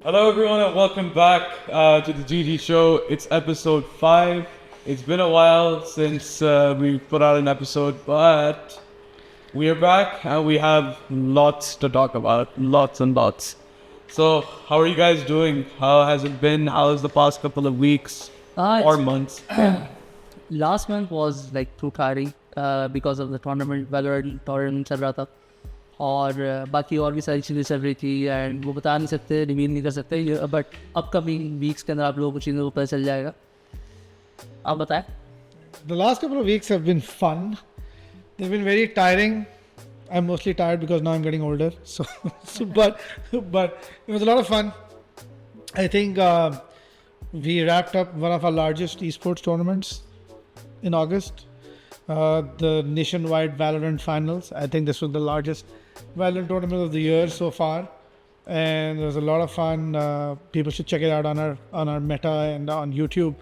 Hello, everyone, and welcome back to the GG Show. It's episode 5. It's been a while since we put out an episode, but we are back and we have lots to talk about. Lots and lots. So, how are you guys doing? How has it been? How has the past couple of weeks or months? Last month was like too tiring because of the tournament, Valorant tournament चल रहा था और बाकी और भी सारी चीज़ें चल रही थी एंड वो बता नहीं सकते, रिवील नहीं कर सकते, बट अपकमिंग वीक्स के अंदर आप लोगों को चीज़ों को पता चल जाएगा. आप बताएं. The last couple of weeks have been fun. They've been very tiring. I'm mostly tired because now I'm getting older. But it was a lot of fun. I think we wrapped up one of our largest esports tournaments in August. The nationwide Valorant finals. I think this was the largest Valorant tournament of the year so far, and it was a lot of fun. People should check it out on our Meta and on YouTube.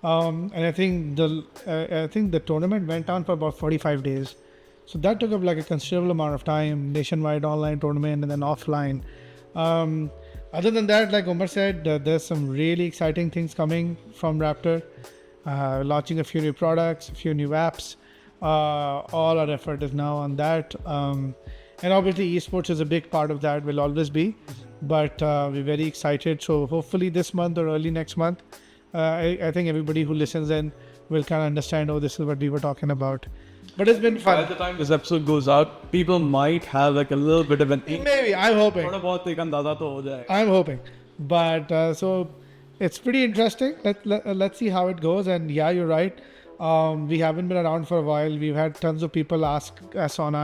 And I think the tournament went on for about 45 days, so that took up like a considerable amount of time. Nationwide online tournament and then offline. Other than that, like Umar said, there's some really exciting things coming from Raptr. Launching a few new products, a few new apps. All our effort is now on that. And obviously esports is a big part of that, will always be. But we're very excited. So hopefully this month or early next month, I think everybody who listens in will kind of understand, oh, this is what we were talking about. But it's been fun. By the time this episode goes out, people might have like a little bit of an Maybe, I'm hoping. थोड़ा बहुत एक अंदाजा तो हो जाएगा. I'm hoping. But so it's pretty interesting. Let's see how it goes. And yeah, you're right. We haven't been around for a while. We've had tons of people ask us on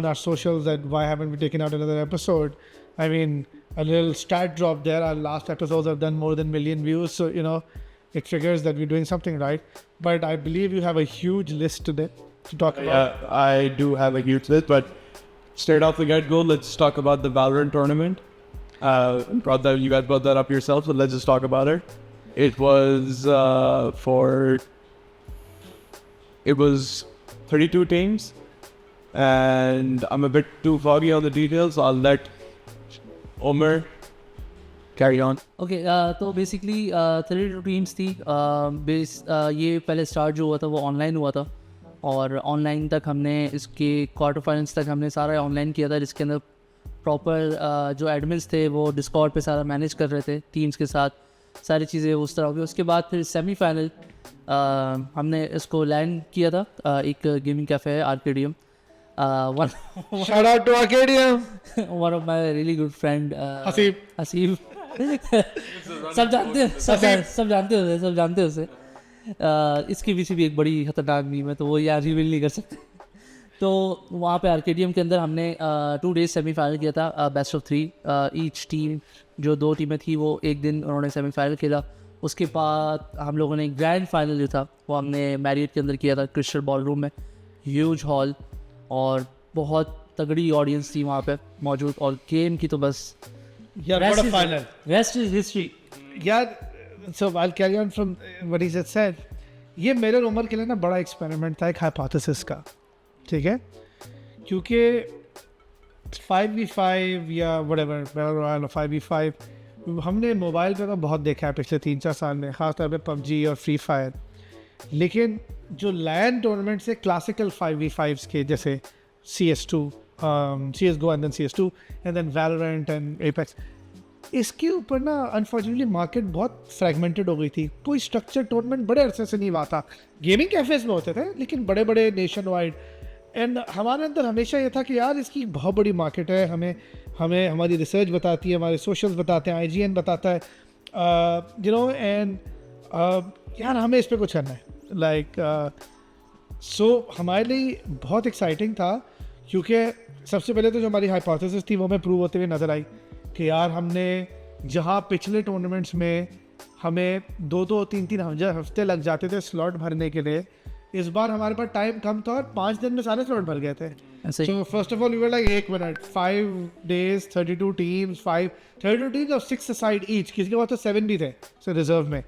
our socials that why haven't we taken out another episode. I mean, a little stat drop there. Our last episodes have done more than 1 million views. So, it figures that we're doing something right. But I believe you have a huge list today to talk about. Yeah, I do have a huge list, but straight off the get-go, let's talk about the Valorant tournament. You guys brought that up yourself, so let's just talk about it. It was 32 teams, and I'm a bit too foggy on the details, so I'll let Omer carry on. Okay तो basically 32 teams थी. ये पहले start जो हुआ था वो online हुआ था और ऑनलाइन तक हमने इसके क्वार्टर फाइनल्स तक हमने सारा ऑनलाइन किया था, जिसके अंदर प्रॉपर जो एडमिन्स थे वो डिस्कॉर्ड पे सारा मैनेज कर रहे थे टीम्स के साथ, सारी चीज़ें उस तरह की. उसके बाद फिर सेमीफाइनल हमने इसको लैंड किया था. एक गेमिंग कैफ़े है आर्केडियम. Shout out to Arcadium. One of my really good friend Haseeb सब जानते हो उसे. इसकी पीछे भी एक बड़ी खतरनाक मीम है, तो वो यार रिवील नहीं कर सकते. तो वहाँ पे आर्केडियम के अंदर हमने 2 डेज सेमीफाइनल किया था, बेस्ट ऑफ 3. ईच टीम जो 2 टीमें थी वो एक दिन उन्होंने सेमीफाइनल खेला. उसके बाद हम लोगों ने ग्रैंड फाइनल जो था वो हमने मैरियट के अंदर किया था, क्रिस्टल बॉल रूम में. ह्यूज हॉल और बहुत तगड़ी ऑडियंस थी वहाँ पे मौजूद. और गेम की तो बस What a final. Rest is history. Yeah, so I'll carry on from what he just said. ये मेरे और उमर के लिए ना बड़ा एक्सपेरिमेंट था, एक हाइपोथेसिस का. ठीक है, क्योंकि 5v5 या whatever 5v5 हमने मोबाइल पे तो बहुत देखा है पिछले 3-4 साल में, ख़ासतौर पे पबजी और फ्री फायर. लेकिन जो लैन टूर्नामेंट से क्लासिकल 5v5s के जैसे CS2, CSGO and then CS2 and then Valorant and Apex, इसके ऊपर ना अनफॉर्चुनेटली मार्केट बहुत फ्रेगमेंटेड हो गई थी. कोई स्ट्रक्चर टूर्नामेंट बड़े अरसे से नहीं हुआ था. गेमिंग कैफेज में होते थे लेकिन बड़े बड़े नेशन वाइड. एंड हमारे अंदर हमेशा ये था कि यार इसकी बहुत बड़ी मार्केट है. हमें हमारी रिसर्च बताती है, हमारे सोशल्स बताते हैं, IGN बताता है, एंड यार हमें इस पर कुछ करना है. सो हमारे लिए बहुत एक्साइटिंग था, क्योंकि सबसे पहले तो जो हमारी हाइपोथेसिस थी वो हमें प्रूव होते हुए नज़र आई कि यार हमने जहाँ पिछले टूर्नामेंट्स में हमें 2-3 हफ्ते लग जाते थे स्लॉट भरने के लिए, इस बार हमारे पास टाइम कम था और 5 दिन में सारे स्लॉट भर गए थे. So first of all, we were like 1 minute, 5 days, 32 teams, 32 teams of 6 aside each. किसी के पास तो 7 भी थे so रिजर्व में.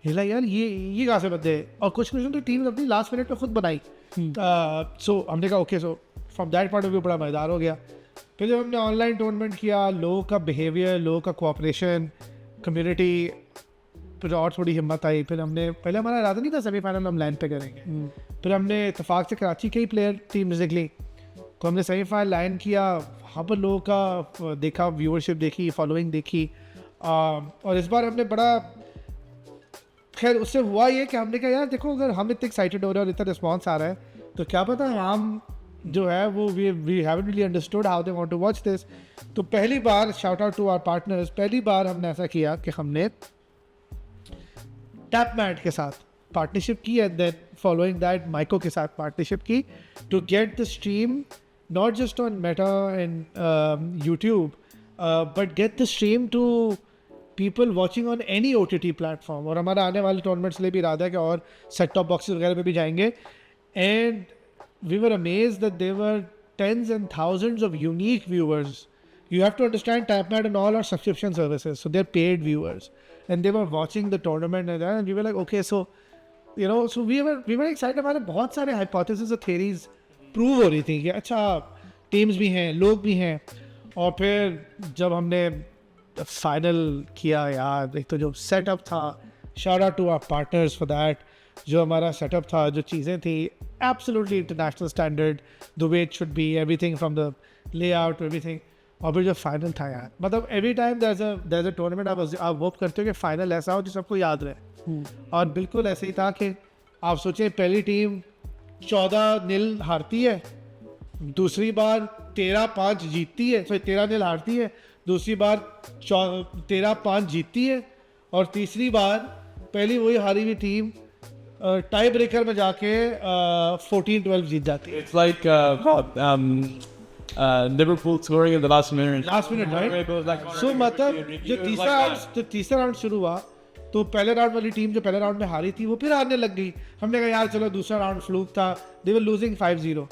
हिला यार ये कहाँ से बदले. और कुछ तो टीम अपनी लास्ट मिनट पे खुद बनाई. सो हमने कहा okay, so from that point of view बड़ा मज़ेदार हो गया. फिर जब हमने ऑनलाइन टूर्नामेंट किया, लोगों का बिहेवियर, लोगों का कोऑपरेशन, कम्युनिटी, फिर और थोड़ी हिम्मत आई। फिर हमने पहले हमारा इरादा नहीं था सेमीफाइनल हम लैंड पे करेंगे, फिर हमने इतफाक से कराची के ही प्लेयर टीम्स निकली, तो हमने सेमीफाइनल लाइन किया। वहाँ पर लोगों का देखा, व्यूअरशिप देखी, फॉलोइंग देखी, और इस बार हमने बड़ा, खैर उससे हुआ ये कि हमने कहा यार देखो, अगर हम इतने एक्साइटेड हो रहे हैं और इतना रिस्पॉन्स आ रहा है, तो क्या पता हम जो है वो we haven't really understood how they want to watch this. तो पहली बार, shout out to our partners, पहली बार हमने ऐसा किया कि हमने टैप मैट के साथ पार्टनरशिप की, एंड देन फॉलोइंग दैट माइको के साथ पार्टनरशिप की, to get the stream not just on Meta and YouTube, but get the stream to people watching on any OTT platform. और हमारा आने वाले टूर्नामेंट्स लिए भी इरादा है कि और सेट टॉप बॉक्सेस वगैरह पे भी जाएंगे। And we were amazed that there were tens and thousands of unique viewers. You have to understand TapMat and all are subscription services, so they're paid viewers, and they were watching the tournament and we were like, okay, so you know, so we were excited. हमारे बहुत सारे hypotheses और theories prove हो रही थी कि अच्छा teams भी हैं, लोग भी हैं। और फिर जब हमने फाइनल किया यार, एक तो जो सेटअप था, shout out to our partners for that, जो हमारा सेटअप था, जो चीज़ें थी, absolutely international standard, the way it should be, everything from the layout to everything. और फिर जो फाइनल था यार, मतलब every time there is a tournament आप होप करते हो कि फाइनल ऐसा हो जो सबको याद रहे, और बिल्कुल ऐसे ही था कि आप सोचें पहली टीम 14-0 हारती है, दूसरी बार 13-5 जीतती है, सॉरी 13-0 हारती है, दूसरी बार 13-5 जीतती है, और तीसरी बार पहली वही हारी हुई टीम टाई ब्रेकर में जाके 14-12 जीत जाती है। It's like Liverpool scoring in the last minute. Last minute right. So मतलब जो तीसरा राउंड शुरू हुआ, तो पहले राउंड वाली टीम जो पहले राउंड में हारी थी वो फिर हारने लग गई। हमने कहा यार चलो दूसरा राउंड फ्लूक था, दे वर लूजिंग 5-0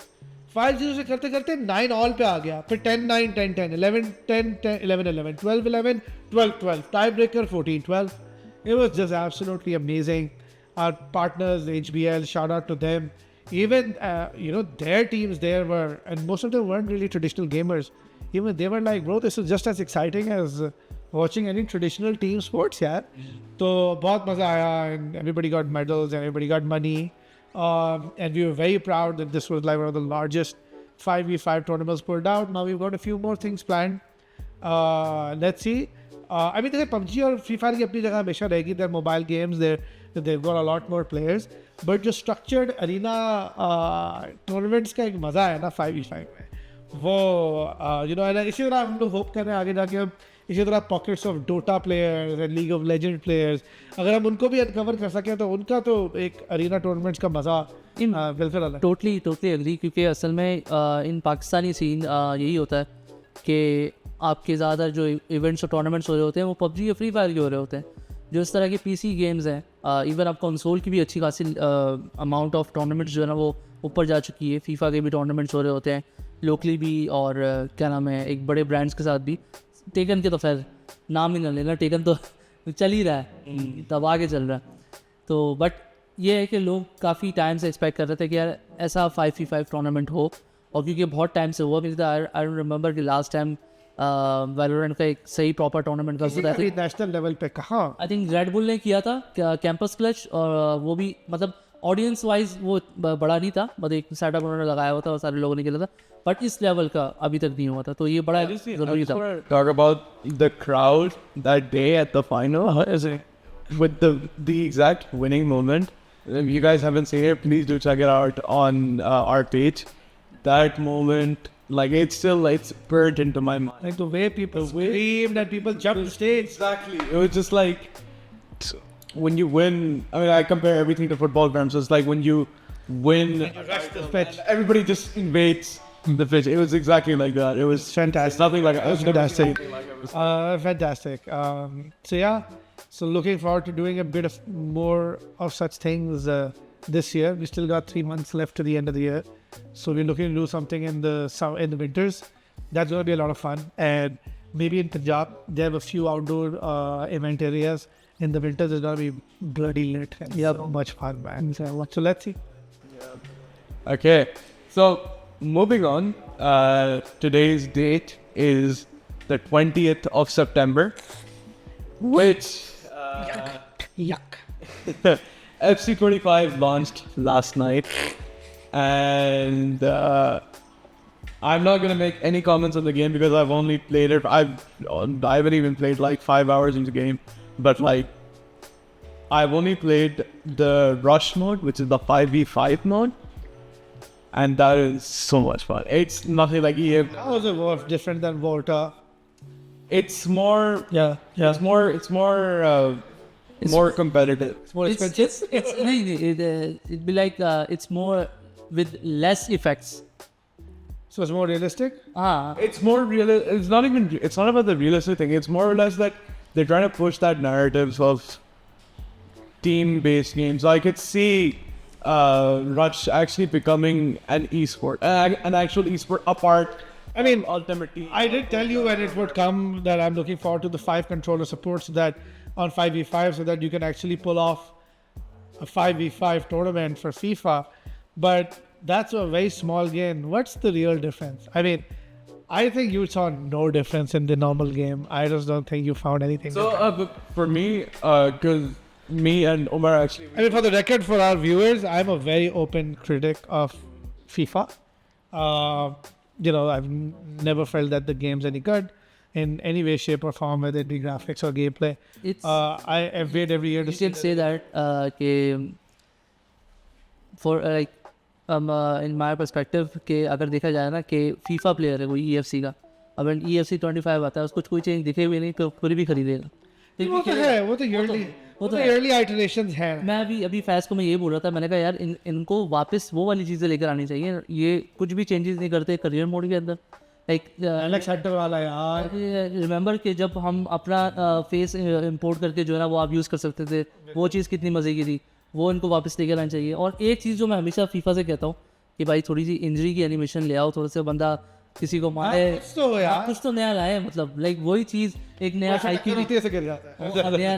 से करते करते 9 ऑल पे आ गया, फिर 10-9, 10-10, 11-10, 11-11, 12-11, 12-12, tie breaker 14-12. It was just absolutely amazing. Our partners, HBL, shout out to them. Even their teams there were, and most of them weren't really traditional gamers. Even they were like, bro, this is just as exciting as watching any traditional team sports, yaar. So बहुत मजा आया, and everybody got medals and everybody got money. And we were very proud that this was like one of the largest 5v5 tournaments pulled out. Now we've got a few more things planned. Let's see. I mean, PUBG और Free Fire की अपनी जगह हमेशा रहेगी. They're mobile games. They've got a lot more players. But जो structured arena tournaments का एक मज़ा है ना 5v5 में, वो इसी तरह हम लोग होप कर रहे हैं आगे जाके अब इसी तरह pockets of Dota players and League of Legend players, अगर हम उनको भी अनकवर कर सकें तो उनका तो एक अरीना टूर्नामेंट्स का मज़ा बिल्कुल अलग। टोटली एग्री, क्योंकि असल में इन पाकिस्तानी सीन यही होता है कि आपके ज़्यादा जो इवेंट्स और टूर्नामेंट्स हो रहे होते हैं वो पबजी या फ्री फायर के हो रहे होते हैं। जो इस तरह के पीसी गेम्स हैं, इवन आप कंसोल की भी अच्छी खासी अमाउंट ऑफ टूर्नामेंट्स जो है ना वो ऊपर जा चुकी है। फीफा के भी टूर्नामेंट्स हो रहे होते हैं लोकली भी, और क्या नाम है, एक बड़े ब्रांड्स के साथ भी। टेकन के तो खैर नाम ही ना लेना, टेकन तो चल ही रहा है, तब आगे चल रहा है। तो बट ये है कि लोग काफ़ी टाइम से एक्सपेक्ट कर रहे थे कि यार ऐसा 5v5 टूर्नामेंट हो, और क्योंकि बहुत टाइम से हुआ, क्योंकि आई रिमेंबर कि लास्ट टाइम वैलोरेंट का एक सही प्रॉपर टूर्नामेंट का होता है नेशनल लेवल पे। कहाँ आई थिंक रेड बुल ने किया था कैंपस क्लच, और वो भी मतलब ऑडियंस वाइज वो बड़ा नहीं था, मतलब एक सेटअप उन्होंने लगाया हुआ था और सारे लोगों ने खेला था, बट इस लेवल का अभी तक नहीं हुआ था, तो ये बड़ा जरूरी था। Talk about the crowd that day at the final, with the exact winning moment. If you guys haven't seen it, please do check it out on our page. That moment, like it's burnt into my mind. Like the way people screamed and people jumped the stage. Exactly. It was just like when you win. I mean, I compare everything to football terms. It's like when you win, Rush the pitch. everybody just invades the pitch. It was exactly like that. It was Fantastic. Nothing like I was never seen Fantastic. anything like it. Was Fantastic. So yeah, so looking forward to doing a bit of more of such things this year. We still got 3 months left to the end of the year, so we're looking to do something in the winters. That's going to be a lot of fun, and maybe in Punjab they have a few outdoor event areas. In the winters it's going to be bloody lit and so much fun, man. So let's see. Okay, so moving on. Today's date is the 20th of September, which Yuck. FC25 launched last night, and I'm not gonna make any comments on the game because I've only played it. I haven't even played like 5 hours into the game, but like I've only played the rush mode, which is the 5v5 mode, and that is so much fun. It's nothing like EF. How is it worth different than Volta? It's more. Yeah. It's more competitive. It's more expensive. It'd be like it's more with less effects. So it's more realistic. It's more real. It's not even. It's not about the realistic thing. It's more or less that they're trying to push that narrative of team-based games. I could see Rush actually becoming an esport, an actual esport apart. I mean, Ultimate Team. I did tell you when it would come that I'm looking forward to the 5 controller support so that on 5v5 so that you can actually pull off a 5v5 tournament for FIFA. But that's a very small game. What's the real difference? I mean, I think you saw no difference in the normal game. I just don't think you found anything. So for me, because me and Umar actually. I mean, for the record, for our viewers, I'm a very open critic of FIFA. I've never felt that the game's any good in any way, shape, or form, whether it be graphics or gameplay. It's I wait every year to you can say that for like in my perspective कि अगर देखा जाए ना कि FIFA player है कोई EFC का अब EFC 25 आता है उसको कोई चेंज दिखे भी नहीं तो फिर भी खरीदेगा वो तो है वो तो yearly iterations हैं. मैं अभी फैज को मैं ये बोल रहा था मैंने कहा यार इनको वापस वो वाली चीज़ें लेकर आनी चाहिए ये कुछ भी चेंजेस नहीं करते करियर मोड के अंदर एलेक्स हेक्टर वाला यार रिमेंबर कि जब हम अपना फेस इंपोर्ट करके जो है ना वो आप यूज़ कर सकते थे वो चीज़ कितनी मज़े की थी वो इनको वापस लेकर आना चाहिए. और एक चीज़ जो मैं हमेशा फीफा से कहता हूँ कि भाई थोड़ी सी इंजरी की एनिमेशन ले आओ थोड़ा सा बंदा किसी को मारे कुछ तो नया लाए मतलब लाइक वही चीज़ एक नया IQ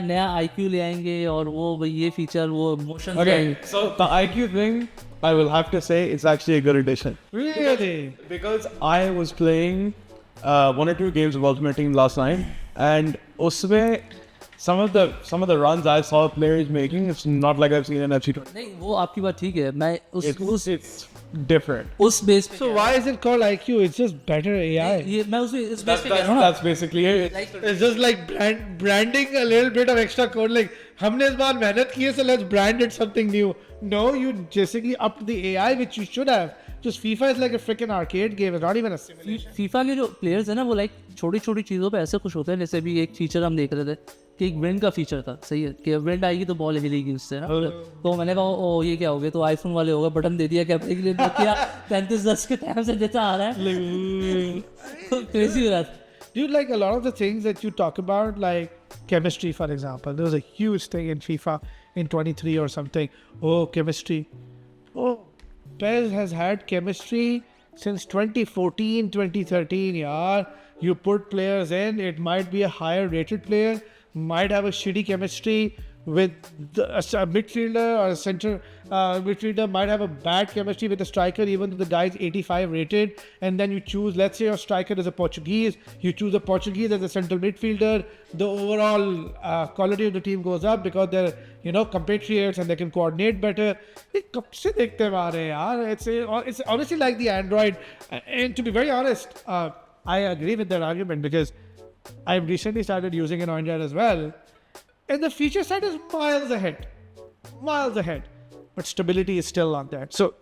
नया IQ ले आएंगे और वो भाई ये फीचर वो motion. Okay, so the IQ thing I will have to say it's actually a good addition. Really? Because I was playing 1 or 2 games of Ultimate Team last night and उसमें some of the runs I saw players making, it's not like I've seen in FC20. नहीं वो आपकी बात ठीक है मैं it's different. उस base पे So why is it called IQ? It's just better AI. ये मैं उस बेस पे कह रहा हूँ ना That's basically it. It's just like branding a little bit of extra code. Like हमने इस बार मेहनत की है so let's brand it something new. No, you basically upped the AI which you should have. Just FIFA is like a freaking arcade game. It's not even a simulation. FIFA के जो players है ना वो like छोटी छोटी चीज़ों पे ऐसे खुश होते हैं जैसे भी एक फीचर हम देख रहे थे कि एक विंड का फीचर था सही है कि विंड आएगी तो बॉल हिलेगी उससे ना तो मैंने कहा ओ ये क्या हो गया तो आईफोन वाले हो गए बटन दे दिया कैमरे के लिए नोकिया 3510 के टाइम से देता आ रहा है क्रेजी हो रहा था. Dude, like a lot of the things that you talk about, like chemistry, for example, there was a huge thing in FIFA in 23 or something. Oh, chemistry. Oh, PES has had chemistry since 2014, 2013. Yeah, you put players in, it might be a higher rated player, might have a shitty chemistry with a midfielder or a center midfielder might have a bad chemistry with a striker even though the guy is 85 rated and then you choose, let's say your striker is a Portuguese, you choose a Portuguese as a central midfielder, the overall quality of the team goes up because they're compatriots and they can coordinate better. It's honestly like the Android, and to be very honest I agree with that argument because I've recently started using an Android as well. And the feature set is miles ahead. But stability is still not there. So,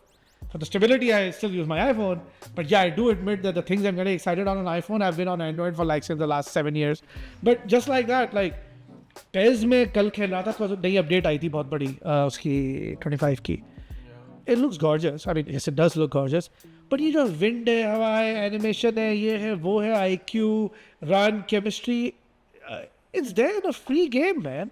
for the stability, I still use my iPhone. But yeah, I do admit that the things I'm getting excited on an iPhone, I've been on Android for like since the last 7 years. But just like that, like, PES में कल खेल रहा था तो नई update आई थी बहुत बड़ी उसकी 25 की. It looks gorgeous. I mean, yes, it does look gorgeous. But ये जो wind है, हवा है, animation है, ये है, वो है, IQ, run, chemistry. It's there in a free game, man.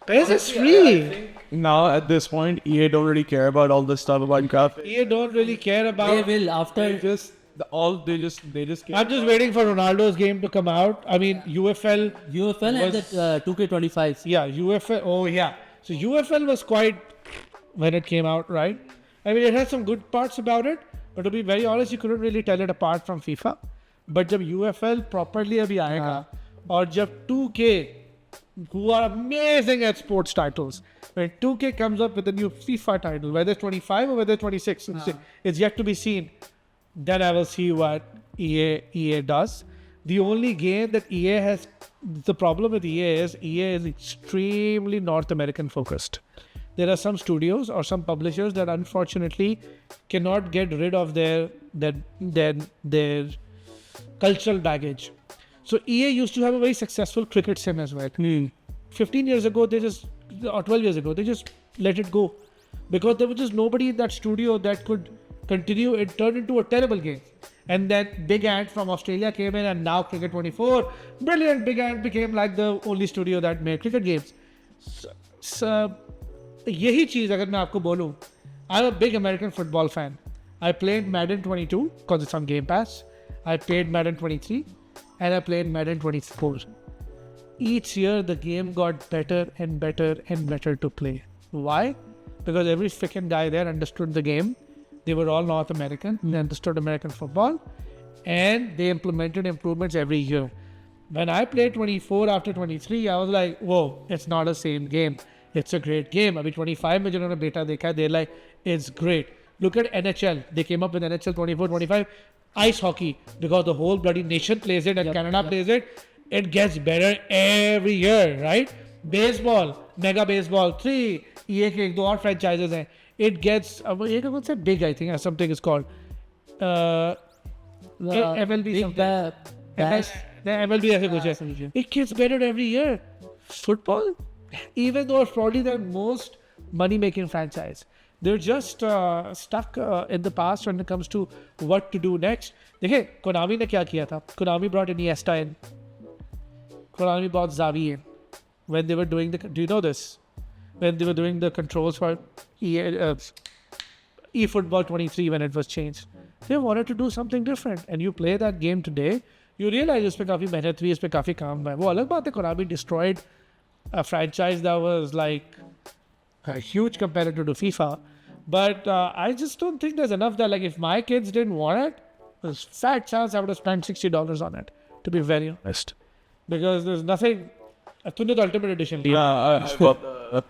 PES is free. Now at this point, EA don't really care about all this stuff about graphics. EA don't really care about. They will after. They just care. I'm just waiting for Ronaldo's game to come out. I mean, UFL and that 2K25. Yeah, UFL. Oh yeah. So UFL was quite when it came out, right? I mean, it had some good parts about it, But to be very honest, you couldn't really tell it apart from FIFA. But जब UFL properly अभी आएगा और जब 2K, who are amazing at sports titles, when 2K comes up with a new FIFA title, whether it's 25 or whether it's 26, it's yet to be seen. Then I will see what EA does. The only game that EA has, the problem with EA is extremely North American focused. There are some studios or some publishers that unfortunately cannot get rid of their cultural baggage. So EA used to have a very successful cricket sim as well. 15 years ago, or 12 years ago, they just let it go. Because there was just nobody in that studio that could continue. It turned into a terrible game. And then Big Ant from Australia came in, and now Cricket 24. Brilliant. Big Ant became like the only studio that made cricket games. So यही चीज़ अगर मैं आपको बोलूँ, I'm a big American football fan. I played Madden 22 because it's on Game Pass. I played Madden 23 and I played Madden 24. Each year the game got better and better and better to play. Why? Because every freaking guy there understood the game. They were all North American. They understood American football and they implemented improvements every year. When I played 24 after 23, I was like, whoa, it's not the same game. It's a great game. Abhi 25 mein jinhone beta dekha, they're like, it's great. Look at NHL. They came up with NHL 24, 25. Ice hockey, because the whole bloody nation plays it and Canada plays it. It gets better every year, right? Baseball, Mega Baseball 3, EA के एक दो और franchises हैं. It gets, एक कौन सा big, I think, something is called. MLB something. The MLB ऐसे कुछ है. It gets better every year. Football, even though it's probably the most money-making franchise, they're just stuck in the past when it comes to what to do next. देखिए, Konami ने क्या किया था? Konami brought Iniesta in. Konami brought Xavi in. When they were doing the, do you know this? When they were doing the controls for eFootball 23 when it was changed, they wanted to do something different. And you play that game today, you realize इसपे काफी मेहनत हुई, इसपे काफी काम हुआ है. वो अलग बात है, Konami destroyed a franchise that was like a huge competitor to FIFA. But I just don't think there's enough there. Like if my kids didn't want it, there's a fat chance I would have spent $60 on it, to be very honest. Because there's nothing. तूने तो Ultimate Edition लिया. Yeah,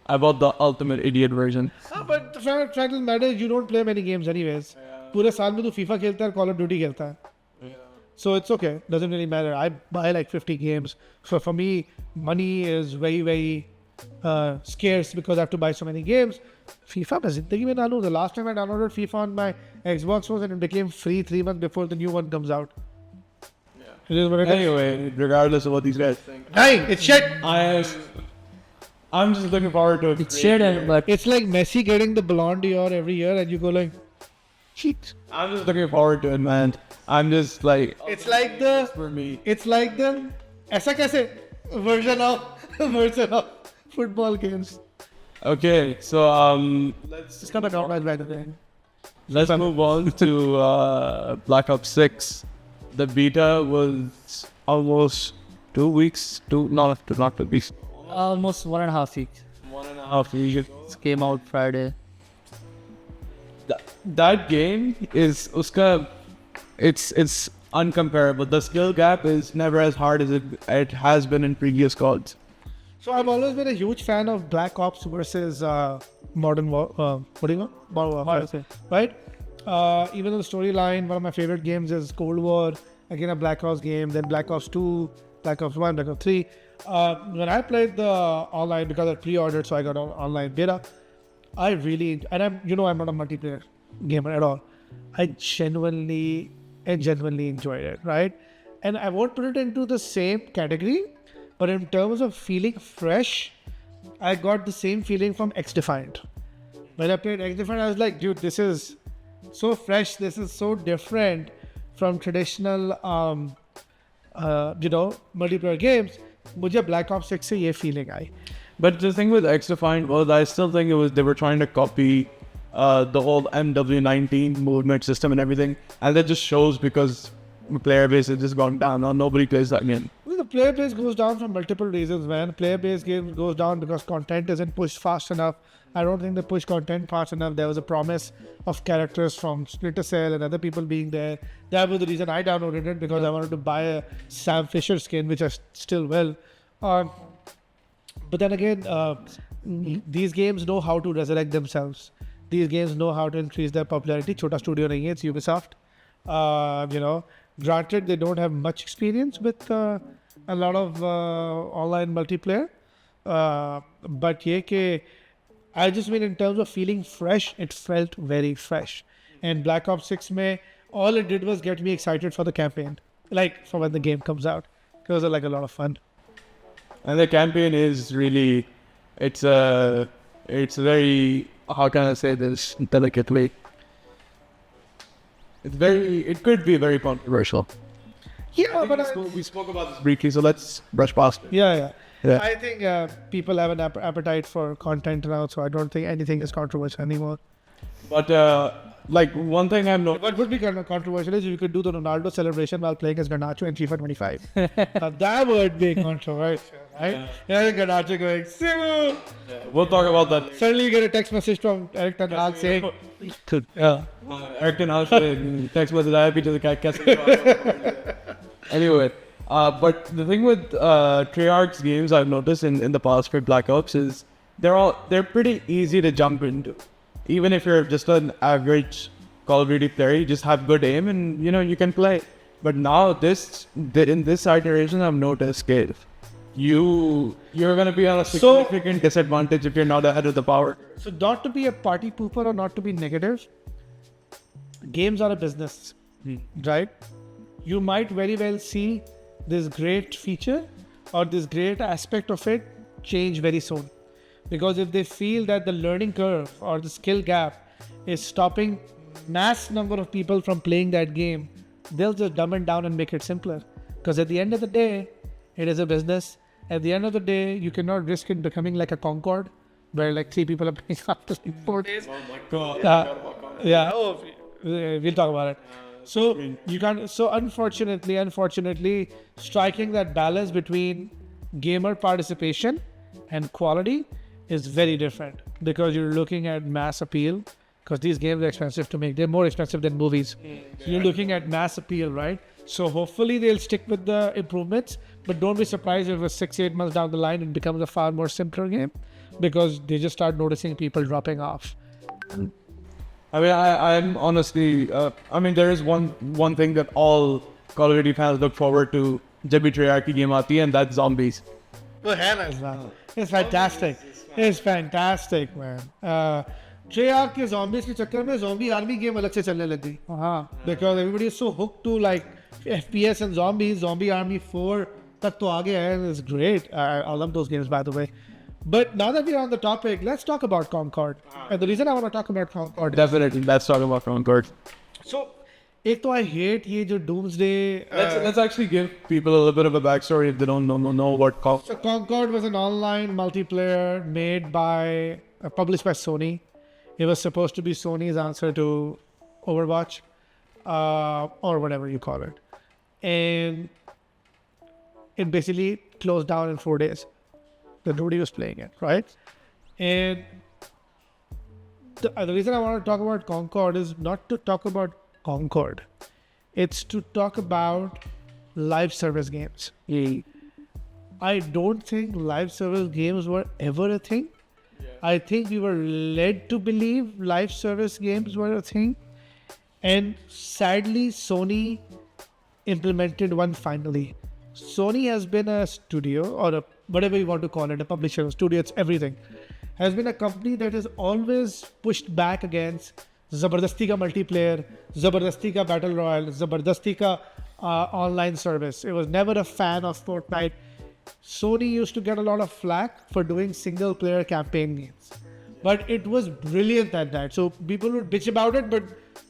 I bought the Ultimate Idiot version. But the fact of the matter is you don't play many games anyways. पूरे साल में तू FIFA खेलता है और Call of Duty खेलता है. So it's okay. Doesn't really matter. I buy like 50 games. So for me, money is very, very scarce because I have to buy so many games. FIFA मैं जिंदगी में डालूँ. The last time I downloaded FIFA on my Xbox was and it became free 3 months before the new one comes out. Yeah. It is what it is. Anyway, regardless of what these guys think, Hey, it's shit. I'm just looking forward to it. It's shit, but It's like Messi getting the Ballon d'Or every year and you go like, shit. I'm just looking forward to it, man. I'm just like, It's like the for me. It's like the ऐसा कैसे version of football games. Okay, so It's kind of not right away. let's move on to Black Ops 6. The beta was almost 2 weeks, not 2 weeks. almost 1.5 weeks. 1.5 weeks. It came out Friday. That game is it's uncomparable. The skill gap is never as hard as it has been in previous CODs. So I've always been a huge fan of Black Ops versus Modern War. What do you know? Modern Warfare, right? Even though the storyline, one of my favorite games is Cold War. Again, a Black Ops game. Then Black Ops 2, Black Ops 1, Black Ops 3. When I played the online, because I pre-ordered, so I got online beta. I really, and I'm not a multiplayer gamer at all. I genuinely enjoyed it, right? And I won't put it into the same category, but in terms of feeling fresh, I got the same feeling from X-Defiant. When I played X-Defiant, I was like, dude, this is so fresh. This is so different from traditional, multiplayer games. मुझे Black Ops 6 से ये feeling I. But the thing with X-Defiant was, I still think they were trying to copy the whole MW19 movement system and everything, and that just shows because player base has just gone down. Now nobody plays that game. The player base goes down for multiple reasons, man. Player base game goes down because content isn't pushed fast enough. I don't think they push content fast enough. There was a promise of characters from Splinter Cell and other people being there. That was the reason I downloaded it, because I wanted to buy a Sam Fisher skin, which I still will. But then again, these games know how to resurrect themselves. These games know how to increase their popularity. Chota studio nahi hai, it's Ubisoft. Granted, they don't have much experience with a lot of online multiplayer. But I just mean in terms of feeling fresh, it felt very fresh. And Black Ops 6 all it did was get me excited for the campaign, like for when the game comes out. It was like a lot of fun. And the campaign is really, it's very, how can I say this delicately? It could be very controversial. Yeah, but we spoke about this briefly, so let's brush past it. Yeah. I think people have an appetite for content now, so I don't think anything is controversial anymore. But like one thing I've noticed. What would be controversial is you could do the Ronaldo celebration while playing as Garnacho in FIFA 25. Now that would be controversial, right? Yeah, Garnacho going, Simu! Yeah, we'll talk about that. Suddenly you get a text message from Eric Ten Hag saying, Eric Ten Hag text message आया पीछे से कैसे Anyway, but the thing with Treyarch's games I've noticed in the past for Black Ops is they're pretty easy to jump into. Even if you're just an average Call of Duty player, you just have good aim and you can play. But now in this iteration I've noticed you're gonna be on a significant disadvantage if you're not ahead of the power. So not to be a party pooper or not to be negative, games are a business, right? You might very well see this great feature or this great aspect of it change very soon. Because if they feel that the learning curve or the skill gap is stopping mass number of people from playing that game, they'll just dumb it down and make it simpler. Because at the end of the day, it is a business. At the end of the day, you cannot risk it becoming like a Concord, where like 3 people are playing after 4 days. Oh my god. We'll talk about it. So you can't. So unfortunately, striking that balance between gamer participation and quality is very different, because you're looking at mass appeal, because these games are expensive to make. They're more expensive than movies. So you're looking at mass appeal, right? So hopefully they'll stick with the improvements, but don't be surprised if 6-8 months down the line it becomes a far more simpler game, because they just start noticing people dropping off. I mean, I'm honestly, there is one thing that all Call of Duty fans look forward to जब भी Treyarch की game आती है, and that's zombies. It's fantastic. It's fantastic, man. Treyarch के zombies के चक्कर में zombie army game अलग से चलने लग गई. Because everybody is so hooked to like FPS and zombies. Zombie Army 4 तक तो आगे है. It's great. I love those games, by the way. But now that we're on the topic, let's talk about Concord. And the reason I want to talk about Concord Definitely, let's talk about Concord. So, एक तो I hate ये जो Doomsday. Let's actually give people a little bit of a backstory if they don't know what Concord. So Concord was an online multiplayer made by, published by Sony. It was supposed to be Sony's answer to Overwatch, or whatever you call it. And it basically closed down in 4 days. Nobody was playing it, right? And the reason I want to talk about Concord is not to talk about Concord. It's to talk about live service games. I don't think live service games were ever a thing. I think we were led to believe live service games were a thing. And sadly, Sony implemented one finally. Sony has been a studio, or a whatever you want to call it, a publisher, a studio, it's everything, has been a company that has always pushed back against Zabardasti ka multiplayer, Zabardasti ka battle royale, Zabardasti ka online service. It was never a fan of Fortnite. Sony used to get a lot of flack for doing single player campaign games, but it was brilliant at that. So people would bitch about it, but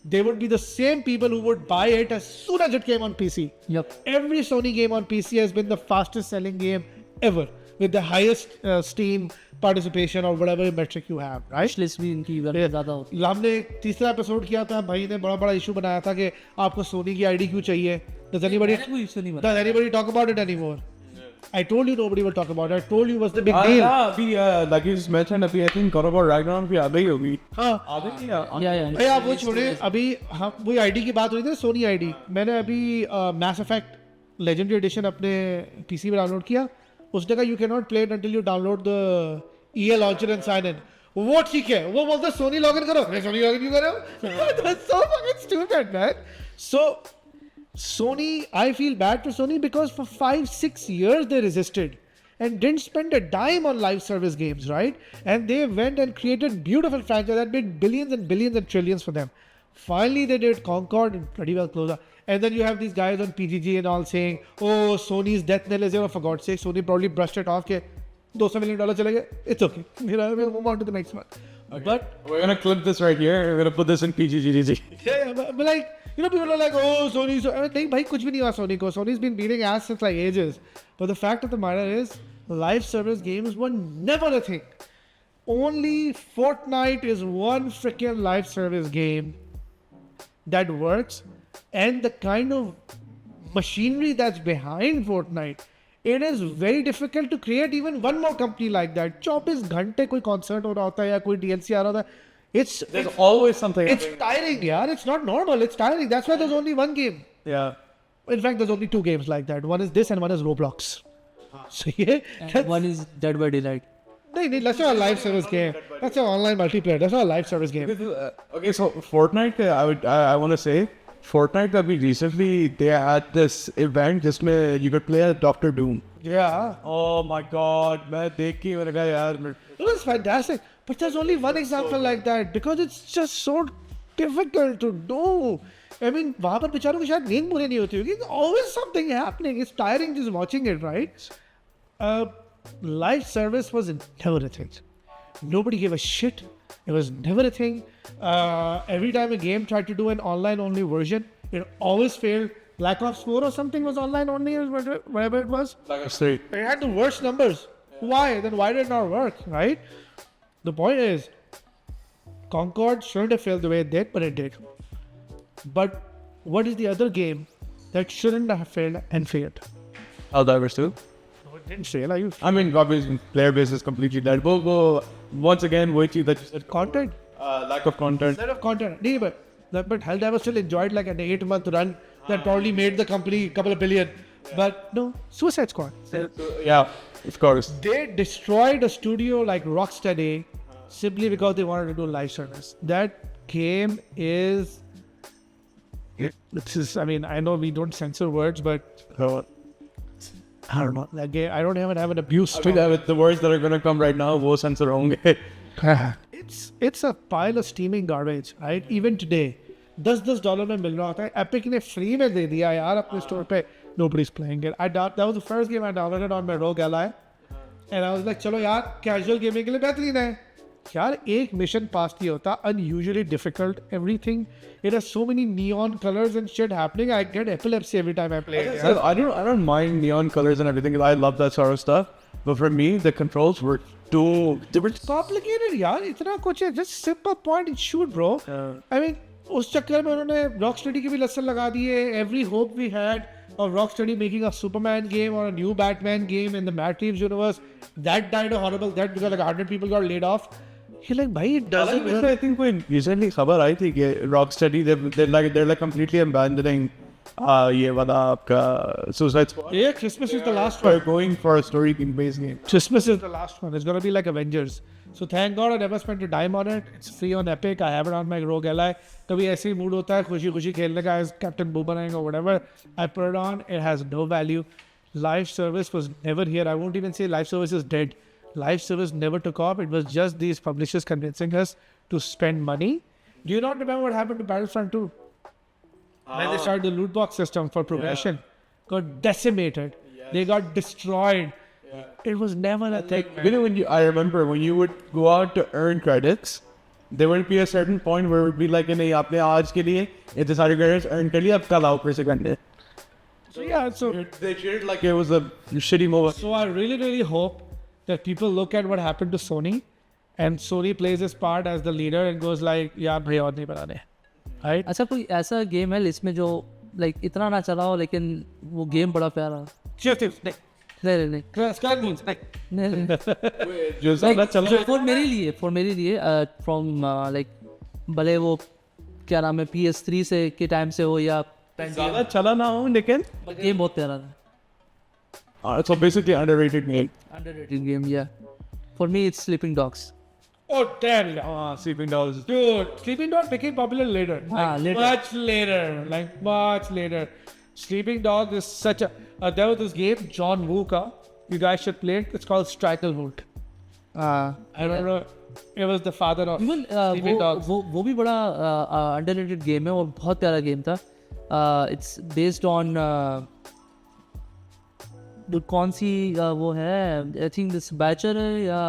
they would be the same people who would buy it as soon as it came on PC. Yep. Every Sony game on PC has been the fastest selling game ever, with the highest Steam participation or whatever metric you have, right? Wishlist भी इनकी ज़्यादा होती है. हमने तीसरा episode किया था, भाई ने बड़ा इशू बनाया था कि आपको सोनी की आईडी क्यों चाहिए. Does anybody talk about it anymore? I told you nobody will talk about it. I told you it was the big deal. Yeah, अभी like you just mentioned अभी I think God of War Ragnarok भी आ गई होगी. हाँ. आ गई या? Yeah. भाई आप वो छोड़े अभी हाँ वही आईडी की बात हो रही थी सोनी आईडी मैंने अभी मैस इफेक्ट लेजेंडरी एडिशन अपने पीसी में डाउनलोड किया उसने कहा you can not play it until you download the EA launcher and sign in वो ठीक है वो बोलता है सोनी लॉगिन करो मैं सोनी लॉगिन क्यों कर रहा हूँ that's so fucking stupid man so Sony I feel bad for Sony because for 5-6 years they resisted and didn't spend a dime on live service games, right? And they went and created beautiful franchises that made billions and billions and trillions for them. Finally, they did Concord and pretty well closer. And then you have these guys on PGG and all saying, oh, Sony's death knell is here. For God's sake, Sony probably brushed it off. $200 million चले गए. It's okay. We'll move on to the next one. Okay. But we're gonna clip this right here. We're gonna put this in PGGDG. yeah, but like, you know, people are like, oh, Sony. So, I mean, नहीं भाई कुछ भी नहीं हुआ Sony को. Sony's been beating ass since like ages. But the fact of the matter is, live service games were never a thing. Only Fortnite is one freaking live service game that works, and the kind of machinery that's behind Fortnite. It is very difficult to create even one more company like that. 24 घंटे कोई concert हो रहा होता है या कोई DLC आ रहा होता है. There's always something. It's tiring, yeah. It's not normal. It's tiring. That's why there's only one game. Yeah. In fact, there's only two games like that. One is this and one is Roblox. So yeah, And one is Dead by Daylight. no, that's not a live service game. That's an online multiplayer. That's not a live service game. Okay, so Fortnite, I want to say, Fortnite अभी recently they had this event जिसमें you could play as Dr. Doom. Yeah. Oh my God, मैं देख के मैंने कहा यार It was fantastic. But there's only one example like that because it's just so difficult to do. I mean, वहाँ पर बेचारों की शायद नींद पूरी नहीं होती होगी. Always something happening. It's tiring just watching it, right? Live service was never a thing. Nobody gave a shit. It was never a thing. Every time a game tried to do an online-only version, it always failed. Black Ops 4 or something was online-only or whatever it was. Black Ops 3. It had the worst numbers. Why? Then why did it not work, right? The point is, Concord shouldn't have failed the way it did, but it did. But what is the other game that shouldn't have failed and failed? Helldivers 2. No, it didn't fail. Are you? I mean, obviously, player base is completely dead. But once again, wait till that you said Content? lack of content. Instead of content. Nee, but Helldivers still enjoyed like an 8-month run that probably made the company a couple of billion. But no, Suicide Squad. Yeah, of course. They destroyed a studio like Rocksteady simply because they wanted to do live service. That game is... I mean, I know we don't censor words, but... I don't know. That game, I don't even have an abuse I mean, with the words that are going to come right now, वो censor होंगे. It's a pile of steaming garbage, right? Even today, $10 में मिल रहा होता है. Epic ने free में दे दिया यार अपने store पे. Nobody's playing it. That was the first game I downloaded on my Rogue Ally, and I was like, चलो यार casual gaming के लिए बेहतरीन है. यार एक mission pass नहीं होता. Unusually difficult. Everything. It has so many neon colors and shit happening. I get epilepsy every time I play it. So I don't mind neon colors and everything. I love that sort of stuff. But for me, the controls were they were complicated यार. इतना कुछ है. Just simple point and shoot, bro. I mean, उस चक्कर में उन्होंने Rocksteady की भी लस्सन लगा दिए. Every hope we had of Rocksteady making a Superman game or a new Batman game in the Matt Reeves universe, that died a horrible death because like 100 people got laid off. You're like, भाई, it doesn't. I think when recently खबर आई थी कि Rocksteady they're like completely abandoning ये वाला आपका Suicide Squad. Yeah, Christmas is the last We're one. going for a story-based game. Christmas is the last one. It's gonna be like Avengers. So thank God I never spent a dime on it. It's free on Epic. I have it on my Rogue Ally. कभी ऐसे ही mood होता है खुशी खुशी खेलने का as Captain Boomerang or whatever. I put it on. It has no value. Live service was never here. I won't even say live service is dead. Live service never took off. It was just these publishers convincing us to spend money. Do you not remember what happened to Battlefront 2? When they started the loot box system for progression, got decimated. They got destroyed. It was never a thing. You know, I remember when you would go out to earn credits, there would be a certain point where it would be like, नहीं आपने आज के लिए इतने सारे credits earn कर लिए अब कल आओ फिर से करने. So yeah, so They treated like it was a shitty mobile. So I really hope that people look at what happened to Sony, and Sony plays his part as the leader and goes like, यार भाई और नहीं बनाने, right? अच्छा कोई ऐसा game है इसमें जो लाइक इतना ना चला हो लेकिन वो गेम बड़ा प्यारा. Just नहीं Sky Moons. नहीं जो ज़्यादा चला फॉर मेरे लिए फ्रॉम लाइक भले वो क्या नाम है PS3 से के टाइम से हो या ज़्यादा चला ना हो लेकिन गेम बहुत प्यारा था so basically underrated game. underrated game yeah for me it's Sleeping Dogs Oh damn! Sleeping Dogs. Dude, Sleeping Dogs became popular later. later. Much later. Sleeping Dogs is such a. There was this game, John Woo ka. You guys should play it. It's called Stranglehold. I don't know. It was the father of even Sleeping Dogs. वो भी बड़ा underrated game है और बहुत प्यारा game था it's based on कौन सी वो है आई थिंक दिस बैचर है या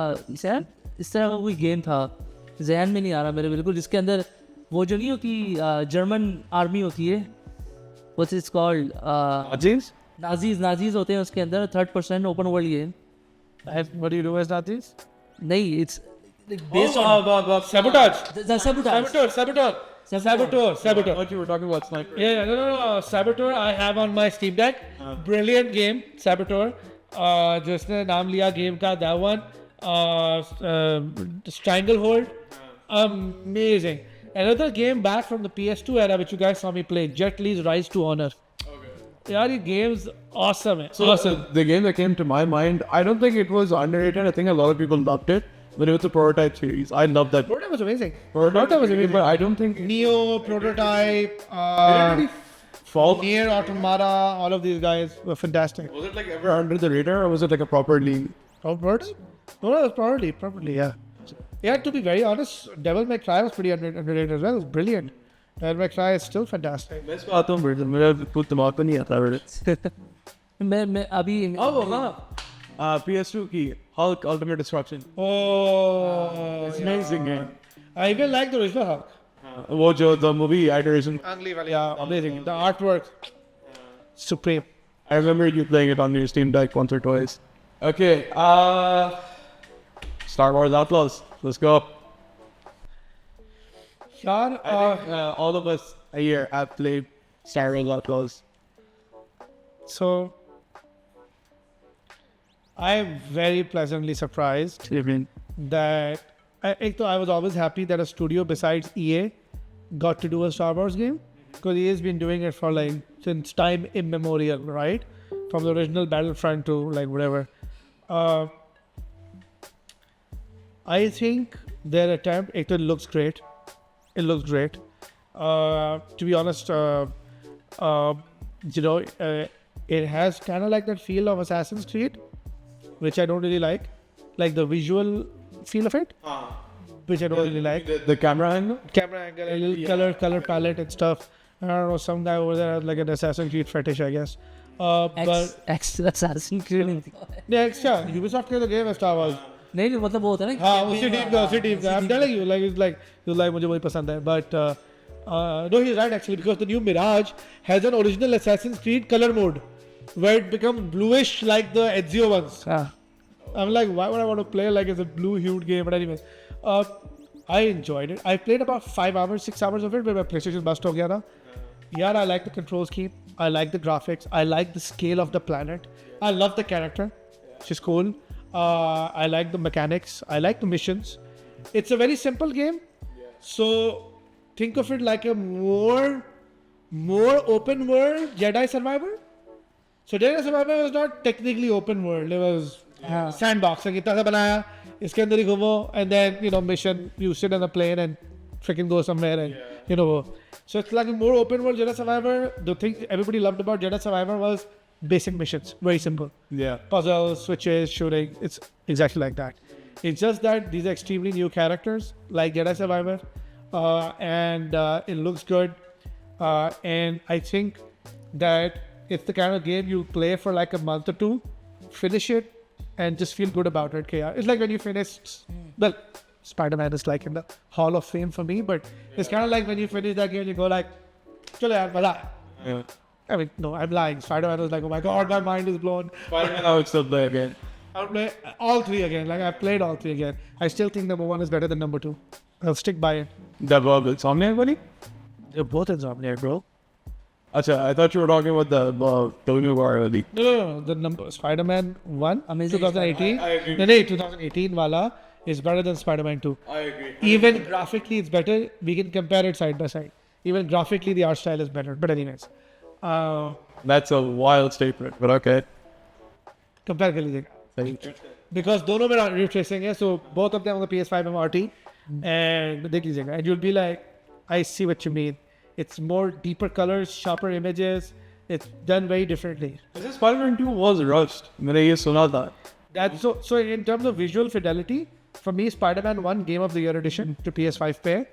इस तरह का कोई गेम था जहन में नहीं आ रहा मेरे बिल्कुल जिसके अंदर वो जो नहीं होती जर्मन आर्मी होती है what's it's called James? Nazis होते हैं उसके अंदर 3rd person open world game What do you do as Nazis? नहीं it's based on Sabotage. the sabotage Saboteur. What you were talking about, Sniper? Yeah, no. Saboteur I have on my Steam Deck. Brilliant game, Saboteur. जिसने नाम लिया game का that one. Stranglehold. Amazing. Another game back from the PS2 era which you guys saw me play, Jet Li's Rise to Honor. यार ये games awesome है. So the game that came to my mind, I don't think it was underrated. I think a lot of people loved it. But it was a prototype series. I loved that. Prototype was amazing. Prototype was amazing, but I don't think Neo, Prototype, fall. Nier Automata, all of these guys were fantastic. Was it like ever under the radar, or was it like a proper league? Oh, Prototype? No, it was properly, yeah. Yeah, to be very honest, Devil May Cry was pretty underrated as well. It was brilliant. Devil May Cry is still fantastic. मैं इसको आता हूँ version. मेरा खुद दिमाग पे नहीं आता version. मैं अभी Oh, हाँ. PS2 की Hulk Ultimate Destruction. Oh, It's an amazing game. I even like the original Hulk. वो जो the movie iteration. Unbelievable, yeah, amazing. The artwork, supreme. I remember you playing it on your Steam Deck once or twice. Okay. Star Wars Outlaws. Let's go. Yaar, I think all of us here have played Star Wars Outlaws. so I am very pleasantly surprised that I was always happy that a studio besides EA got to do a Star Wars game because EA has been doing it for like since time immemorial, right? From the original Battlefront to like whatever. I think their attempt, it looks great. It looks great. To be honest, it has kind of like that feel of Assassin's Creed, which I don't really like the visual feel of it, which I don't really like. The camera angle. Camera angle, a little color palette and stuff. I don't know, some guy over there has like an Assassin's Creed fetish, I guess. But Assassin's Creed next, yeah, Ubisoft के तो game है Star Wars. नहीं मतलब वो होता है ना हाँ, उसी team का. I'm telling you, like मुझे वही पसंद है. But no, he's right actually because the new Mirage has an original Assassin's Creed color mode where it becomes bluish like the Ezio ones. I'm like, why would I want to play like it's a blue-hued game? But anyways, I enjoyed it. I played about 5 hours, 6 hours of it, but my PlayStation bust ho gaya tha. Yeah, I like the control scheme. I like the graphics. I like the scale of the planet. I love the character. She's cool. I like the mechanics. I like the missions. It's a very simple game. So think of it like a more open world Jedi Survivor. So Jedi Survivor was not technically open world. It was sandbox. Like इतना सा बनाया, इसके अंदर ही घूमो, and then mission. You sit on a plane and freaking go somewhere, and So it's like a more open world Jedi Survivor. The thing everybody loved about Jedi Survivor was basic missions, very simple. Yeah. Puzzles, switches, shooting. It's exactly like that. It's just that these are extremely new characters, like Jedi Survivor, and it looks good. And I think that it's the kind of game you play for like a month or two, finish it, and just feel good about it. Okay, it's like when you finish, well, Spider-Man is like in the Hall of Fame for me, but it's kind of like when you finish that game, you go like, chalo yaar, maza aaya. Yeah. I mean, no, I'm lying. Spider-Man was like, oh my god, my mind is blown. Spider-Man, I would still play again. I'll play all three again. Like, I played all three again. I still think number 1 is better than number 2. I'll stick by it. Developed Insomniac, buddy? They're both Insomniac, bro. Acha, I thought you were talking about the new already. No. The number Spider-Man 1, Amazing 2018. I agree. No, 2018 wala is better than Spider-Man 2. I agree. Even graphically, it's better. We can compare it side by side. Even graphically, the art style is better. But anyways, That's a wild statement, but okay. compare कर लीजिएगा. Because दोनों में ray tracing है, so both of them on the PS5 and RT, and देख लीजिएगा, and you'll be like, I see what you mean. It's more deeper colors, sharper images. It's done very differently. Spider-Man 2 was rushed. मैंने ये सुना था. That's so in terms of visual fidelity, for me, Spider-Man 1 Game of the Year edition to PS5 pair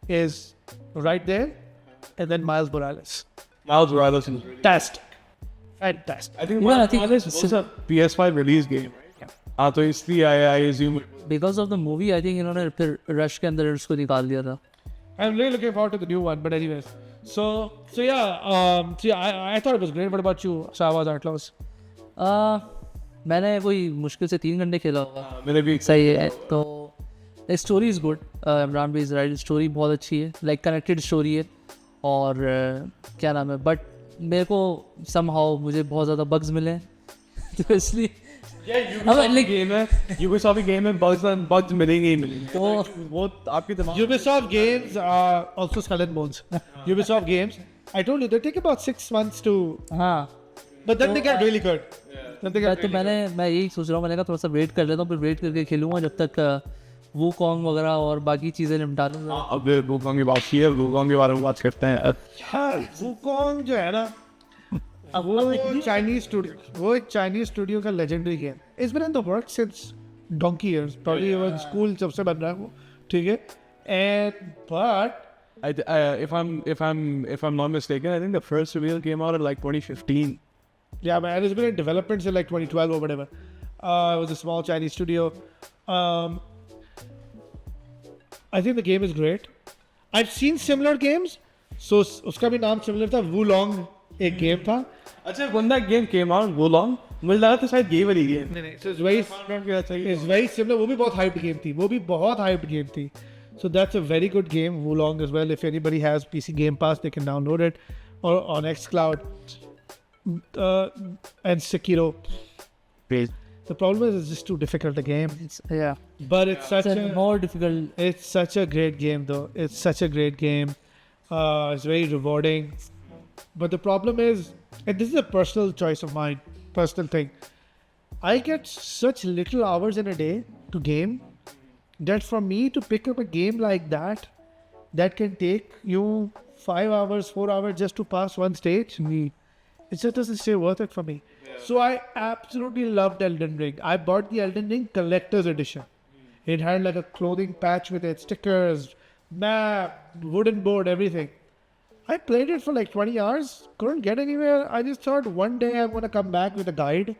is right there, and then Miles Morales. Miles Morales is Fantastic. Fantastic. I think Even I Miles think Morales was a PS5 release game. हाँ तो इसलिए I assume Because of the movie, I think इन्होंने फिर rush के अंदर उसको निकाल दिया था. I'm really looking forward to the new one, but anyways. So yeah, I thought it was great. What about you, Shahbaz Outlaws? मैंने कोई मुश्किल से 3 घंटे खेला होगा. मैंने भी सही है. तो स्टोरी इज़ गुड. इमरान भाई इज़ राइट. स्टोरी बहुत अच्छी है. लाइक कनेक्टेड स्टोरी है. और क्या नाम है, बट मेरे को समहाउ मुझे बहुत ज़्यादा बग्स मिले हैं. तो इसलिए गेम है. Ubisoft गेम है. bugs मिलेंगे ही मिलेंगे. तो वो आपके दिमाग Ubisoft games are also skull and bones. Ubisoft games, I told you, they take about 6 months to, हाँ. but then they get really good. Then they get तो मैं यही सोच रहा हूँ. मैंने कहा थोड़ा सा वेट कर लेता हूँ, फिर वेट करके खेलूँगा जब तक वो कॉन्ग वगैरह और बाकी चीज़ें निपटा लूँगा. अब वुकोंग की बात की है. वुकोंग के बारे में बात करते हैं. Wukong जो है ना, वो एक Chinese studio का legendary game. It's been in the works since donkey years. Probably even school जब से बन रहा है वो, ठीक है. And but if I'm not mistaken, I think the first reveal came out in like 2015. yeah, man, it's been in development since like 2012 or whatever. It was a small Chinese studio. I think the game is great. I've seen similar games. So उसका भी नाम similar था. Wulong एक game था. अच्छा, when that game came out, वो long मुझे लगा था शायद ये वाली गेम. नहीं, so it's very similar. वो भी बहुत hyped game थी. वो भी बहुत hyped game थी. So that's a very good game. Wulong as well. If anybody has PC Game Pass, they can download it, or on xCloud. And Sekiro. The problem is it's just too difficult a game. Yeah. But it's such It's more difficult. It's such a great game, though. It's such a great game. It's very rewarding. But the problem is, and this is a personal choice of mine, personal thing. I get such little hours in a day to game that for me to pick up a game like that, that can take you 5 hours, 4 hours just to pass one stage, it just doesn't stay worth it for me. So I absolutely loved Elden Ring. I bought the Elden Ring Collector's Edition. It had like a clothing patch with its stickers, map, wooden board, everything. I played it for like 20 hours, couldn't get anywhere. I just thought one day I'm going to come back with a guide